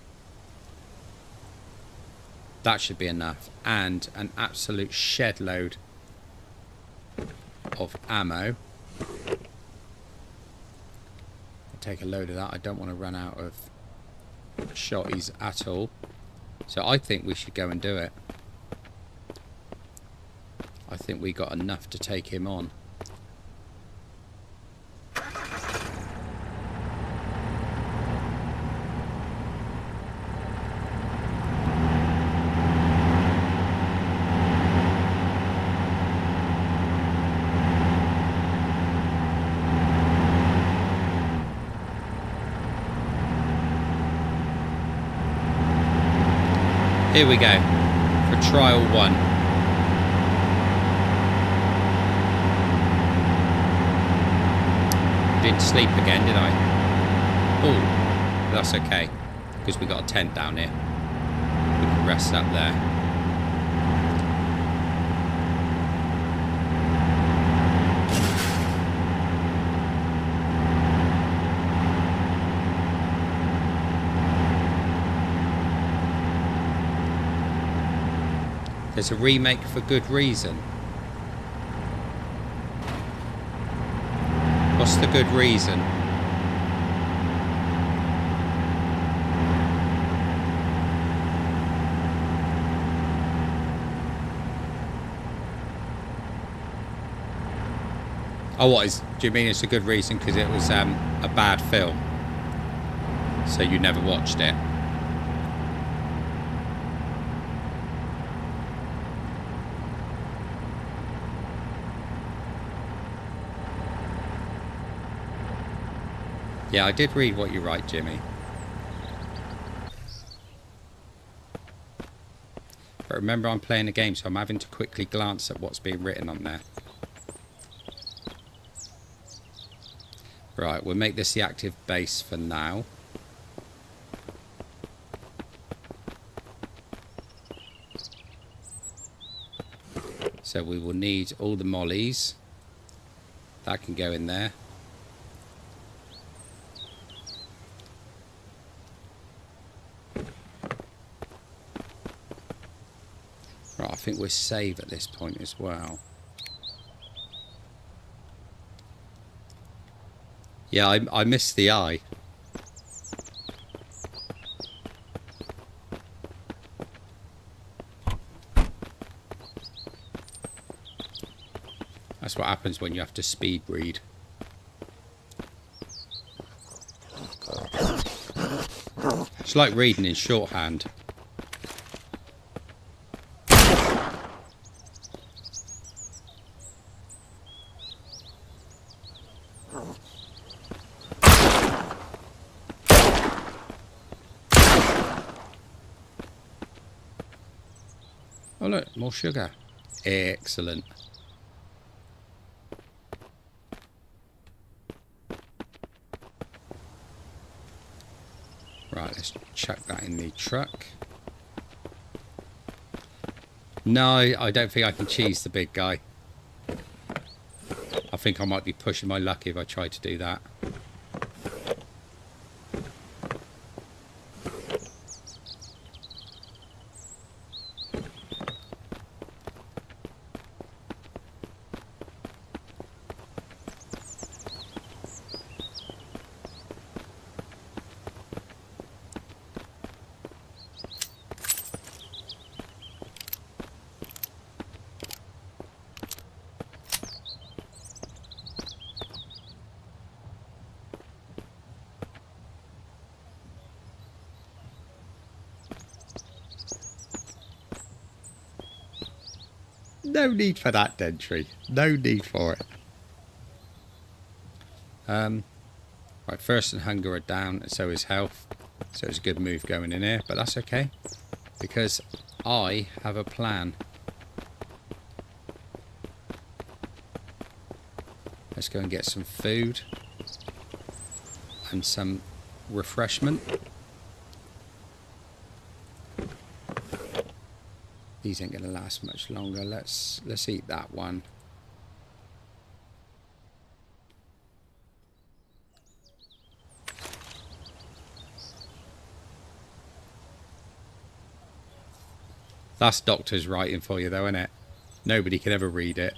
That should be enough. And an absolute shed load of ammo. I'll take a load of that. I don't want to run out of shotties at all. So I think we should go and do it. I think we got enough to take him on. Here we go, for trial 1. Didn't sleep again, did I? Oh, that's okay, because we got a tent down here. We can rest up there. There's a remake for good reason. What's the good reason? Oh, what is? Do you mean it's a good reason because it was a bad film? So you never watched it? Yeah, I did read what you write, Jimmy. But remember, I'm playing a game, so I'm having to quickly glance at what's being written on there. Right, we'll make this the active base for now. So we will need all the mollies. That can go in there. Right, I think we're safe at this point as well. Yeah, I missed the eye. That's what happens when you have to speed read. It's like reading in shorthand. Oh look, more sugar. Excellent. Right, let's chuck that in the truck. No, I don't think I can cheese the big guy. I think I might be pushing my luck if I try to do that. No need for that, Dentry. No need for it. Right, thirst and hunger are down, and so is health. So it's a good move going in here, but that's okay. Because I have a plan. Let's go and get some food. And some refreshment. These ain't gonna last much longer. Let's eat that one. That's doctor's writing for you though, isn't it? Nobody can ever read it.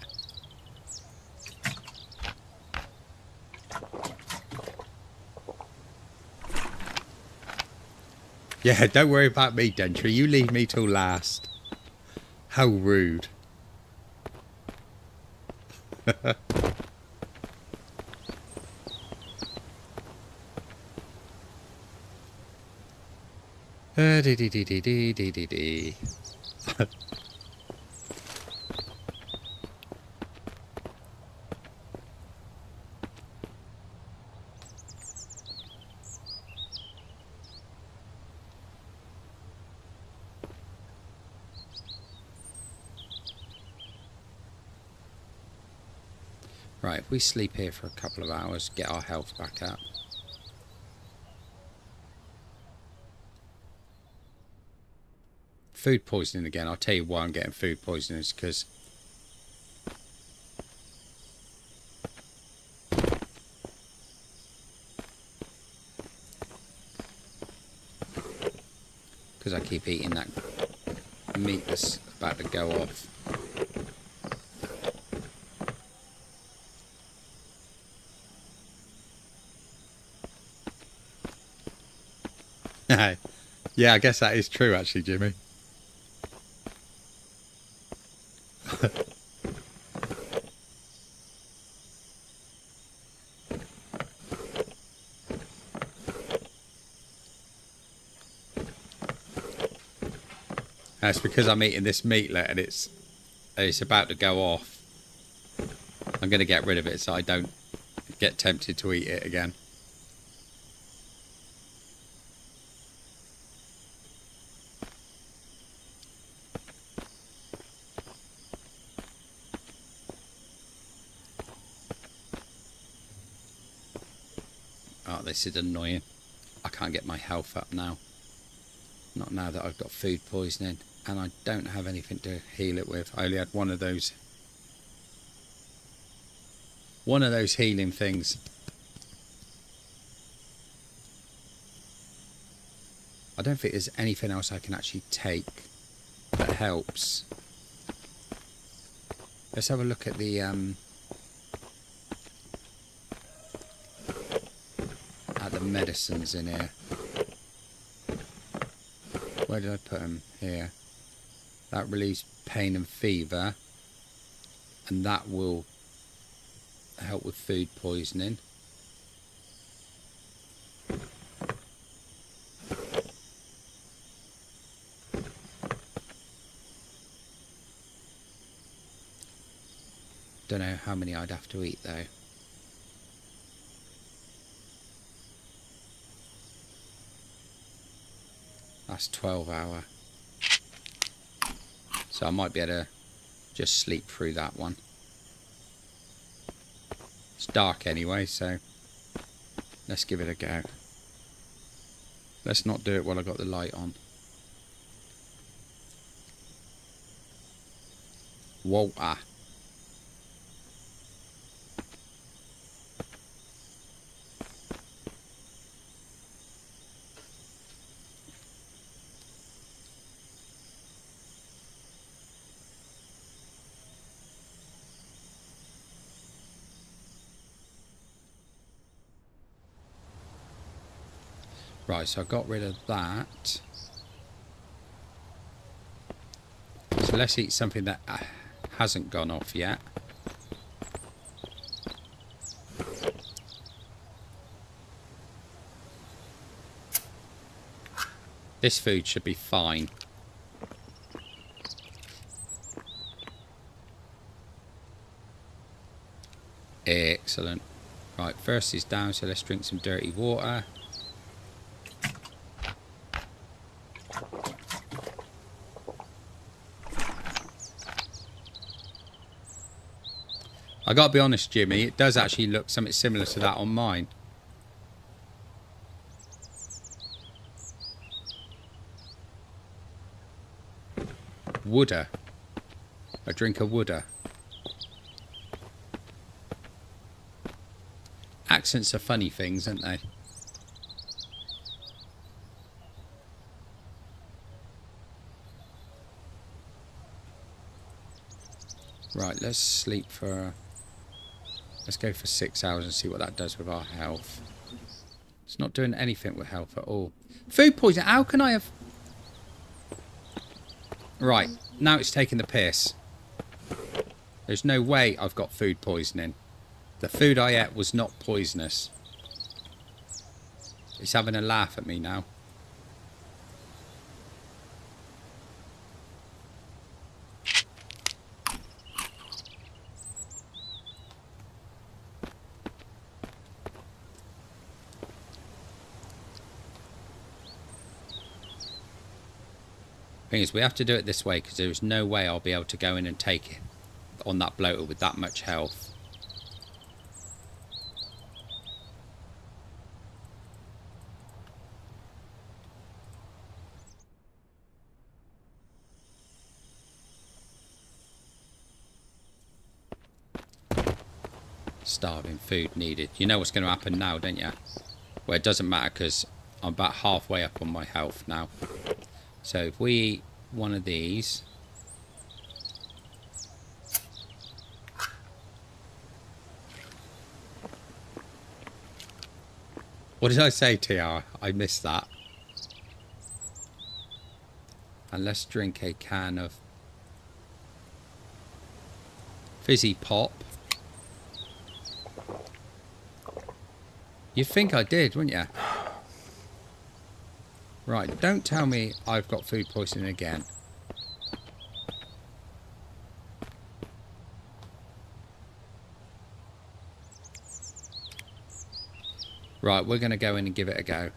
Yeah, don't worry about me, Dentry. You leave me till last. How rude. Dee dee dee dee dee dee dee dee. Right, if we sleep here for a couple of hours, get our health back up. Food poisoning again. I'll tell you why I'm getting food poisoning is because I keep eating that meat that's about to go off. Yeah, I guess that is true actually, Jimmy. That's because I'm eating this meatlet and it's about to go off. I'm going to get rid of it so I don't get tempted to eat it again. Oh, this is annoying. I can't get my health up now. Not now that I've got food poisoning. And I don't have anything to heal it with. I only had one of those healing things. I don't think there's anything else I can actually take that helps. Let's have a look at the medicines in here. Where did I put them? Here. That relieves pain and fever, and that will help with food poisoning. Don't know how many I'd have to eat though. That's 12-hour. So I might be able to just sleep through that one. It's dark anyway, so let's give it a go. Let's not do it while I've got the light on. Water. Right, so I got rid of that. So let's eat something that hasn't gone off yet. This food should be fine. Excellent. Right, first is down, so let's drink some dirty water. I gotta be honest, Jimmy, it does actually look something similar to that on mine. Wooder. A drink of wooder. Accents are funny things, aren't they? Right, let's sleep for... Let's go for 6 hours and see what that does with our health. It's not doing anything with health at all. Food poisoning. How can I have... Right. Now it's taking the piss. There's no way I've got food poisoning. The food I ate was not poisonous. It's having a laugh at me now. Thing is, we have to do it this way because there is no way I'll be able to go in and take it on that bloater with that much health. Starving, food needed. You know what's going to happen now, don't you? Well, it doesn't matter because I'm about halfway up on my health now. So if we eat one of these, What did I say, TR? I missed that. And let's drink a can of fizzy pop. You'd think I did, wouldn't you? Right, don't tell me I've got food poisoning again. Right, we're going to go in and give it a go.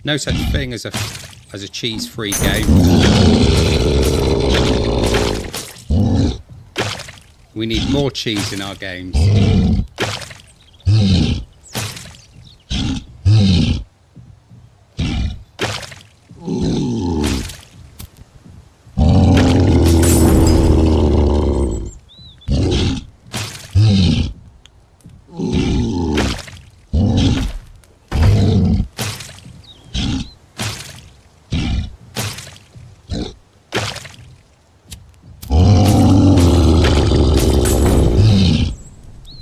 No such thing as a cheese-free game. We need more cheese in our games.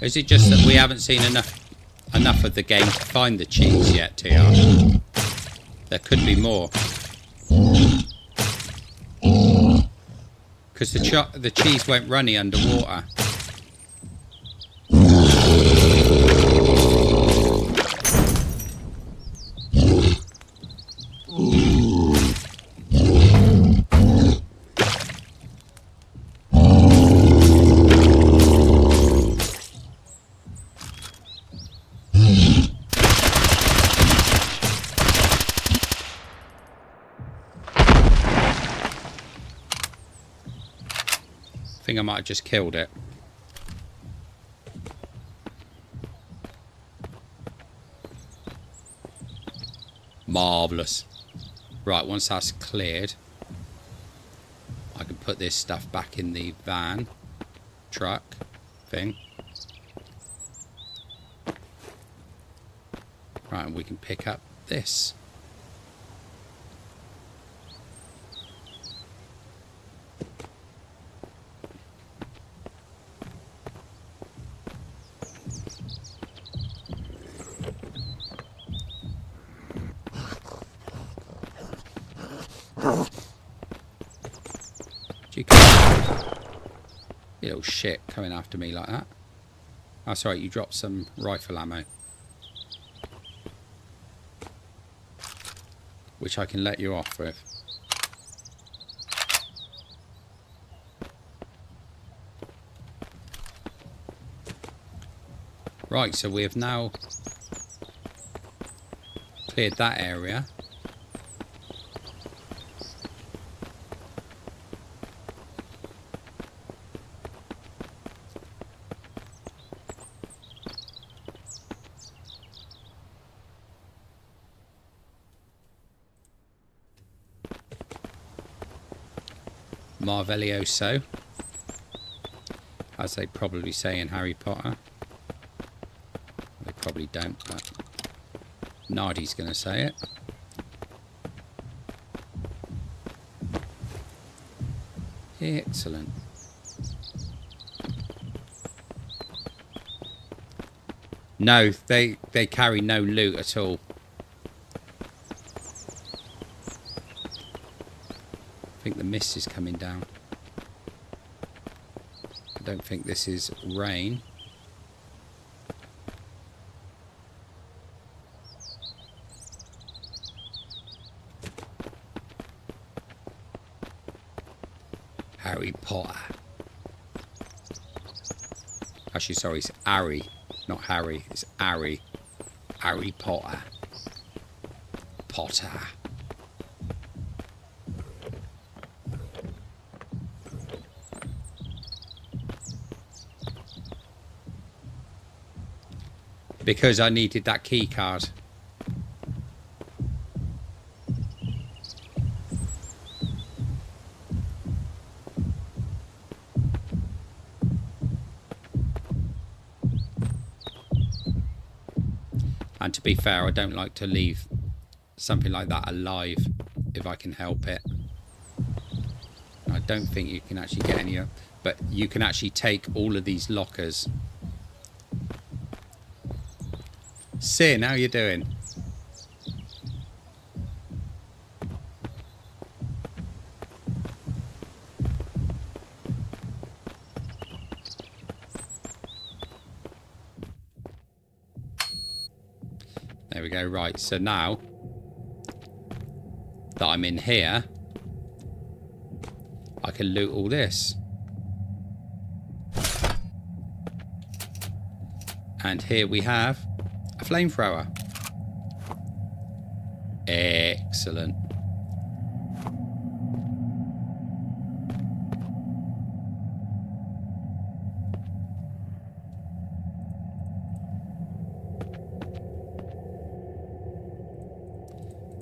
Is it just that we haven't seen enough of the game to find the cheese yet, TR? There could be more. Because the cheese went runny underwater. I think I might have just killed it. Marvellous. Right, once that's cleared, I can put this stuff back in the van, truck thing. Right, and we can pick up this. You little shit coming after me like that. Oh, sorry, you dropped some rifle ammo, which I can let you off with. Right, so we have now cleared that area. Marvelioso, as they probably say in Harry Potter. They probably don't, but Nardi's going to say it. Excellent. No, they carry no loot at all. I think the mist is coming down. I don't think this is rain. Harry Potter. Actually, sorry, it's Harry, not Harry. It's Harry. Harry Potter. Potter. Because I needed that key card. And to be fair, I don't like to leave something like that alive if I can help it. I don't think you can actually get any, but you can actually take all of these lockers. Sin, how you doing? There we go. Right, so now that I'm in here, I can loot all this. And here we have a flamethrower. Excellent.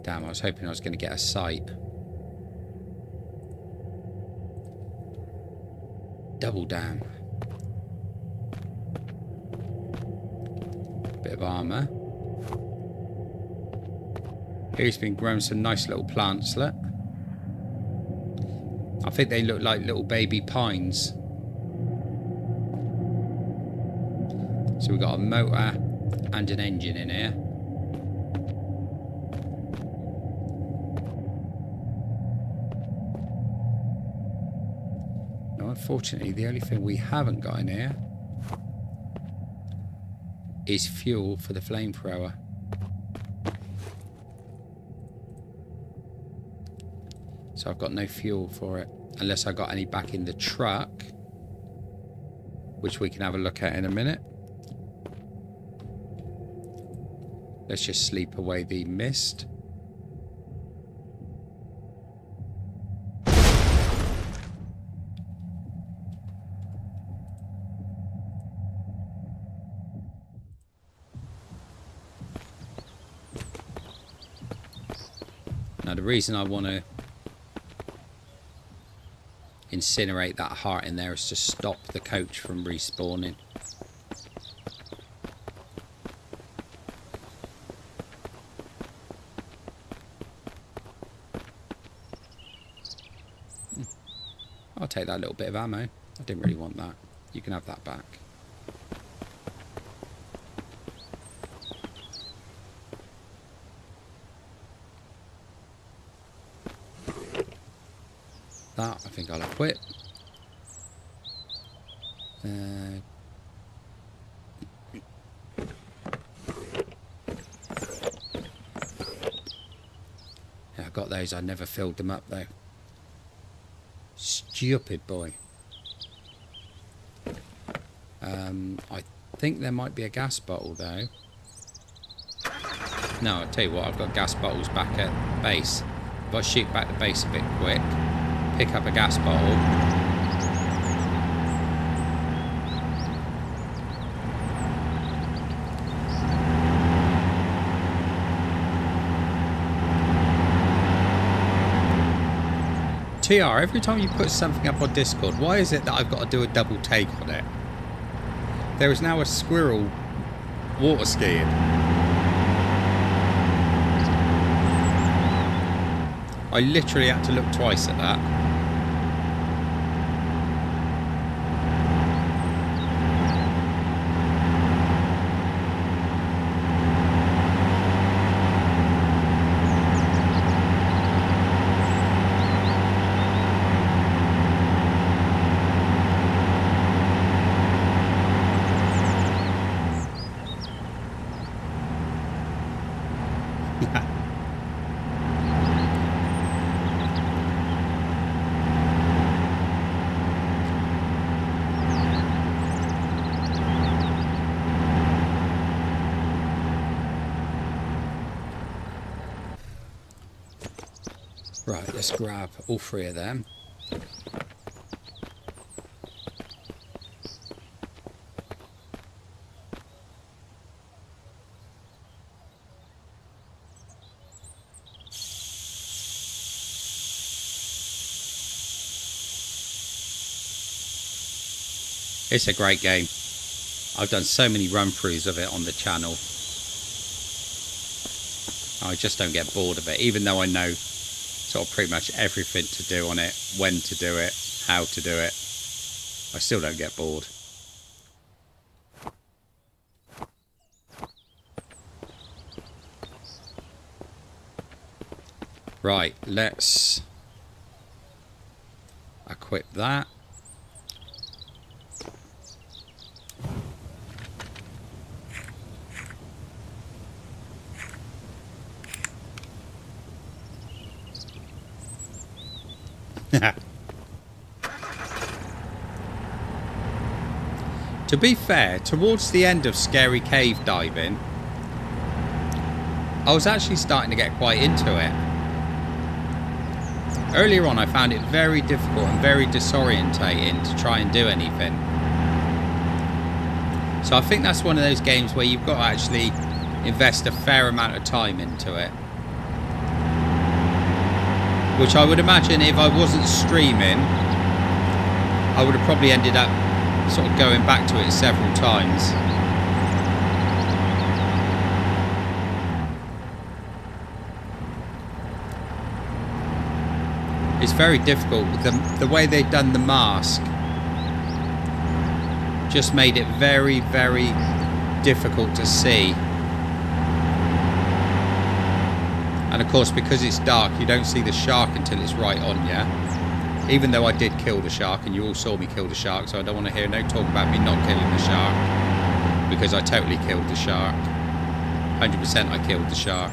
Damn, I was hoping I was going to get a sight. Double down. Bit of armour. Here's been growing some nice little plants, look. I think they look like little baby pines. So we've got a motor and an engine in here. Now, unfortunately, the only thing we haven't got in here is fuel for the flamethrower. So I've got no fuel for it, unless I got any back in the truck, which we can have a look at in a minute. Let's just sleep away the mist. Now the reason I want to incinerate that heart in there is to stop the coach from respawning. I'll take that little bit of ammo. I didn't really want that. You can have that back. That I think I'll equip. Yeah, I got those. I never filled them up though. Stupid boy. I think there might be a gas bottle though. No, I'll tell you what, I've got gas bottles back at base. If I shoot back the base a bit quick, pick up a gas bottle. TR, every time you put something up on Discord, why is it that I've got to do a double take on it? There is now a squirrel water skiing. I literally had to look twice at that. Right, let's grab all three of them. It's a great game. I've done so many run-throughs of it on the channel. I just don't get bored of it, even though I know sort of pretty much everything to do on it, when to do it, how to do it. I still don't get bored. Right, let's equip that. To be fair, towards the end of Scary Cave Diving, I was actually starting to get quite into it. Earlier on I found it very difficult and very disorientating to try and do anything. So I think that's one of those games where you've got to actually invest a fair amount of time into it. Which I would imagine if I wasn't streaming, I would have probably ended up sort of going back to it several times. It's very difficult. The way they've done the mask just made it very, very difficult to see. And of course, because it's dark, you don't see the shark until it's right on you. Even though I did kill the shark, and you all saw me kill the shark, so I don't want to hear no talk about me not killing the shark. Because I totally killed the shark. 100% I killed the shark.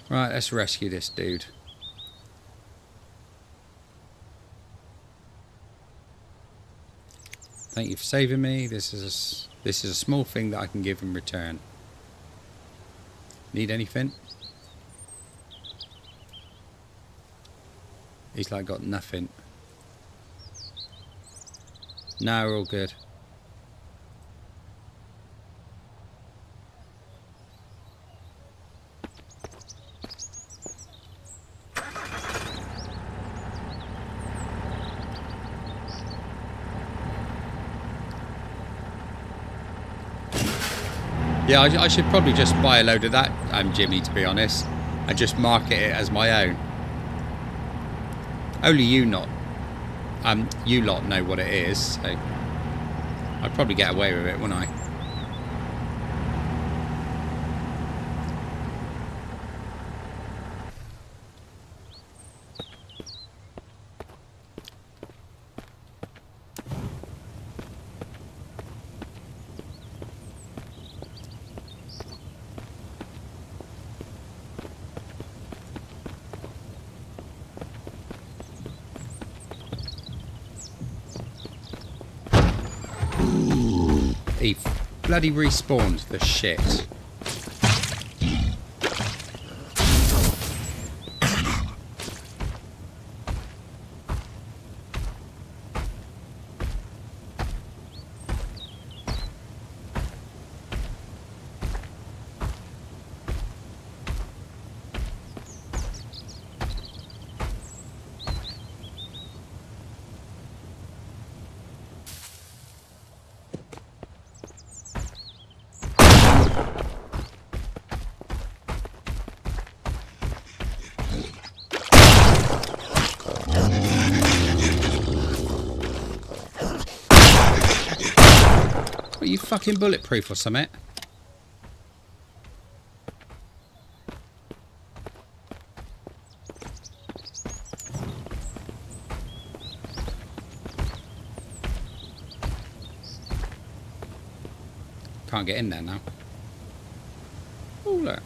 Right, let's rescue this dude. Thank you for saving me. This is a small thing that I can give in return. Need anything? He's like got nothing. No, we're all good. Yeah, I should probably just buy a load of that, Jimmy, to be honest, and just market it as my own. Only you lot know what it is, so I'd probably get away with it, wouldn't I? He bloody respawned the shit. Are you fucking bulletproof or something? Can't get in there now. Oh, look.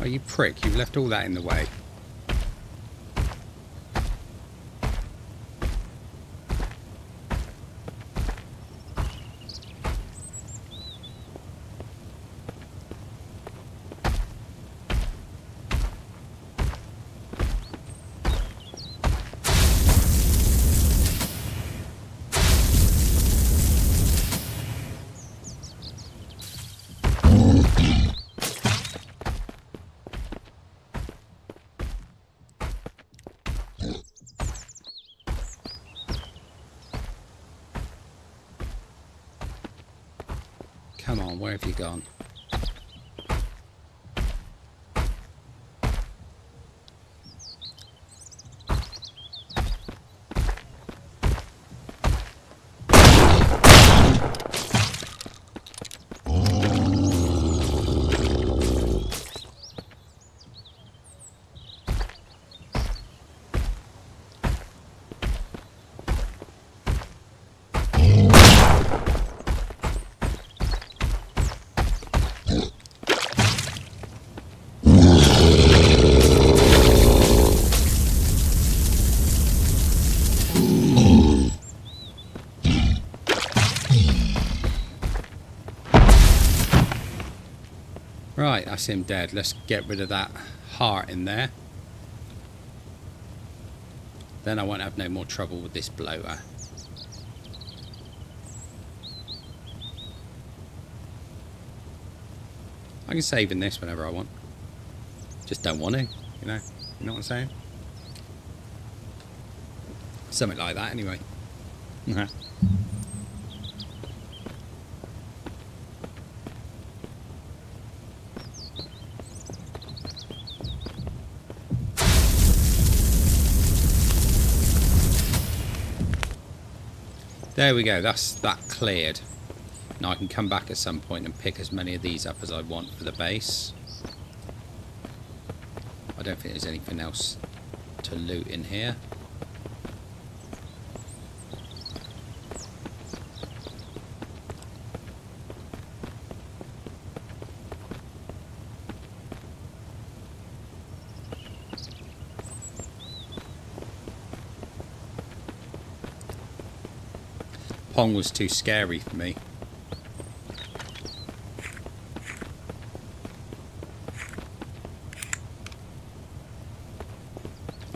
Oh, you prick, you've left all that in the way. Come on, where have you gone? That's him dead. Let's get rid of that heart in there. Then I won't have no more trouble with this blower. I can save in this whenever I want. Just don't want to, you know what I'm saying? Something like that anyway. There we go, that's that cleared. Now I can come back at some point and pick as many of these up as I want for the base. I don't think there's anything else to loot in here. Pong was too scary for me.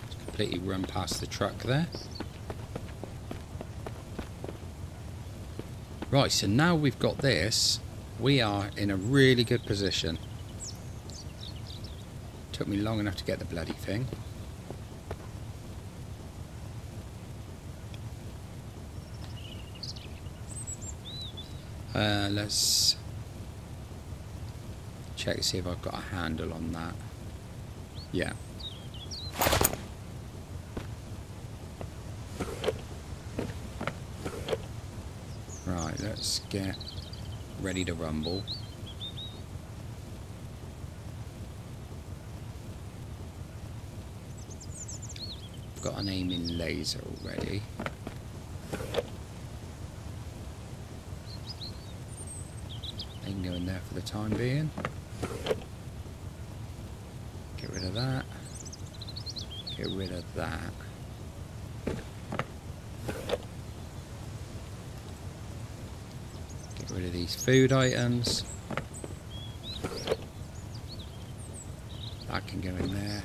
Just completely run past the truck there. Right, so now we've got this, we are in a really good position. Took me long enough to get the bloody thing. Let's check to see if I've got a handle on that. Yeah. Right, let's get ready to rumble. I've got an aiming laser already. Go in there for the time being. Get rid of that. Get rid of that. Get rid of these food items. That can go in there.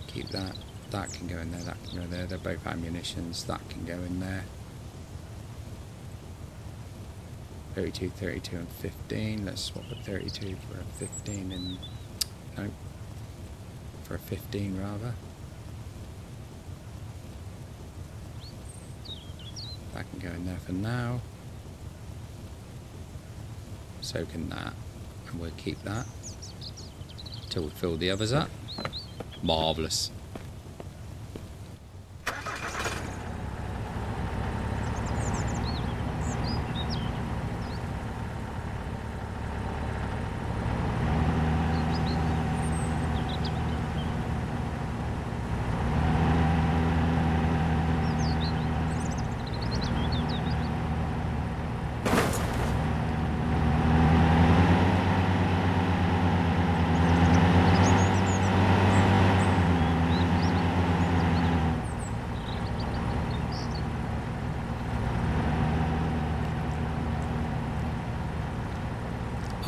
Keep that. That can go in there, that can go there. They're both ammunitions. That can go in there. 32, 32 and 15. Let's swap a 32 for a 15 and... No. For a 15 rather. That can go in there for now. So can that. And we'll keep that. Until we fill the others up. Marvellous.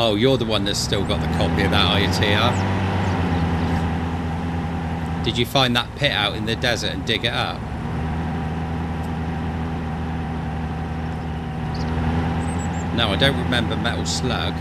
Oh, you're the one that's still got the copy of that, are you, TR? Did you find that pit out in the desert and dig it up? No, I don't remember Metal Slug.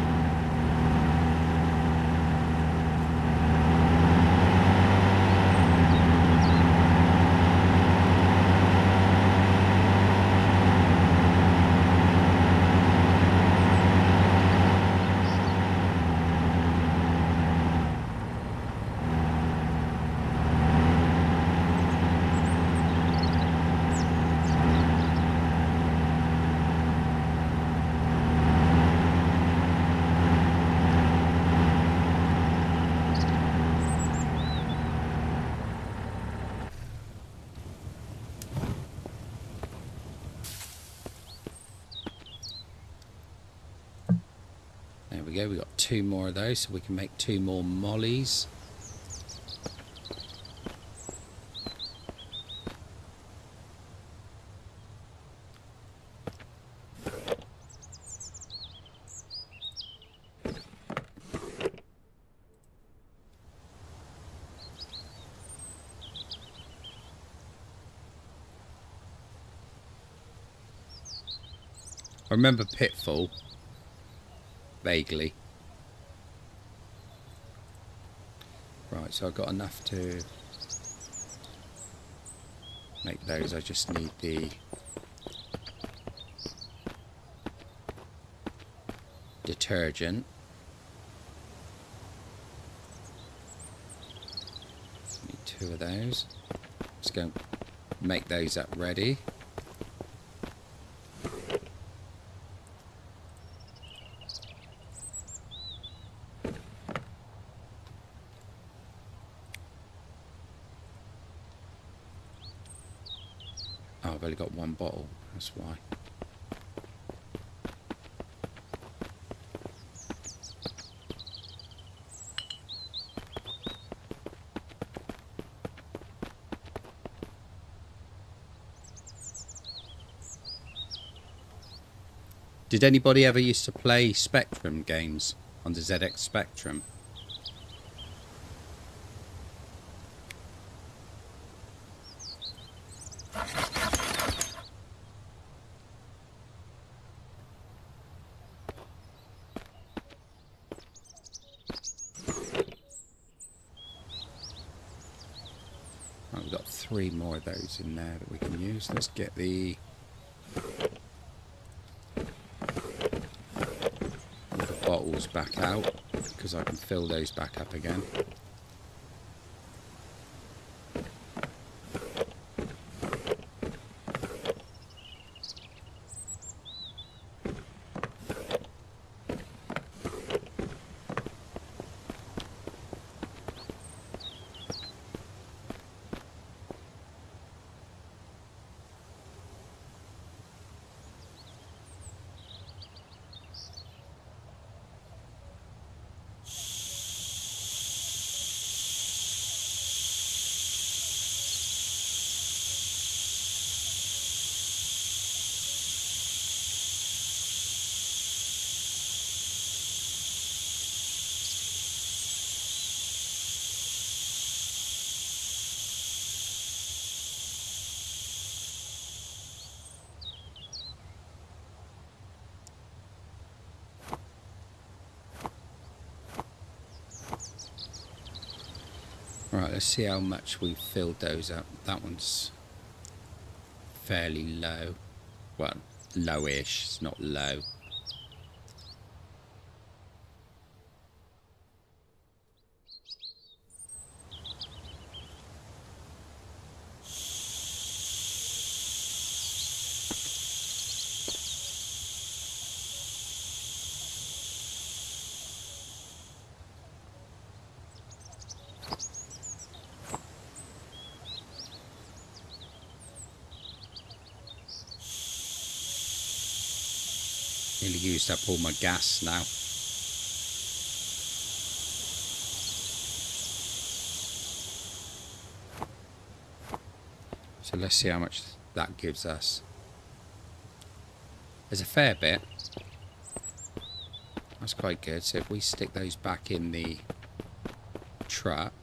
There we go, we got 2 more of those, so we can make 2 more mollies. I remember Pitfall vaguely. Right, so I've got enough to make those. I just need the detergent. Need 2 of those. Let's go make those up ready. Oh, I've only got 1 bottle, that's why. Did anybody ever used to play Spectrum games on the ZX Spectrum? Oh, we've got 3 more of those in there that we can use. Let's get the bottles back out, because I can fill those back up again. Right, let's see how much we've filled those up. That one's fairly low. Well, lowish, it's not low. Nearly used up all my gas now. So let's see how much that gives us. There's a fair bit. That's quite good. So if we stick those back in the truck,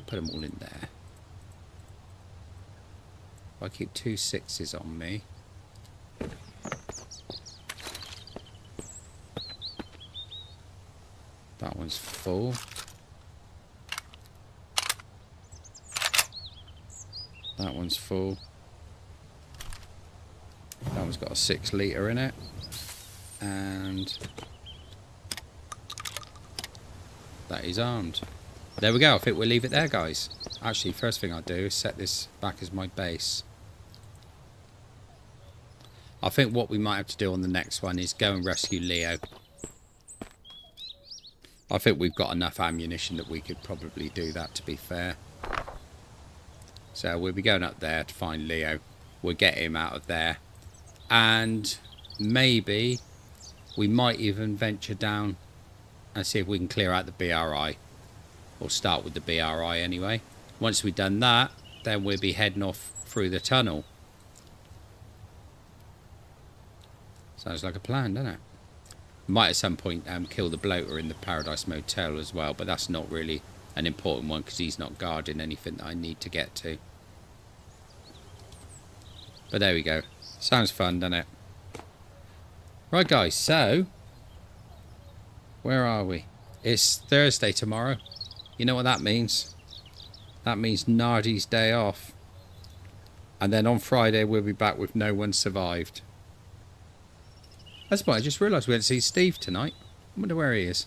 put them all in there. If I keep 2 6s on me, that one's full. That one's full. That one's got a 6 litre in it. And that is armed. There we go. I think we'll leave it there, guys. Actually, first thing I'll do is set this back as my base. I think what we might have to do on the next one is go and rescue Leo. I think we've got enough ammunition that we could probably do that, to be fair. So we'll be going up there to find Leo. We'll get him out of there. And maybe we might even venture down and see if we can clear out the BRI. Or start with the BRI anyway. Once we've done that, then we'll be heading off through the tunnel. Sounds like a plan, doesn't it? Might at some point kill the bloater in the Paradise Motel as well, but that's not really an important one because he's not guarding anything that I need to get to. But there we go. Sounds fun, doesn't it? Right, guys, so where are we? It's Thursday tomorrow. You know what that means? That means Nardi's day off. And then on Friday, we'll be back with No One Survived. That's why I just realised we didn't see Steve tonight. I wonder where he is.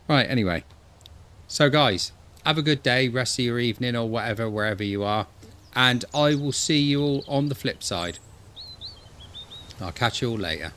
Right, anyway. So, guys, have a good day, rest of your evening or whatever, wherever you are. And I will see you all on the flip side. I'll catch you all later.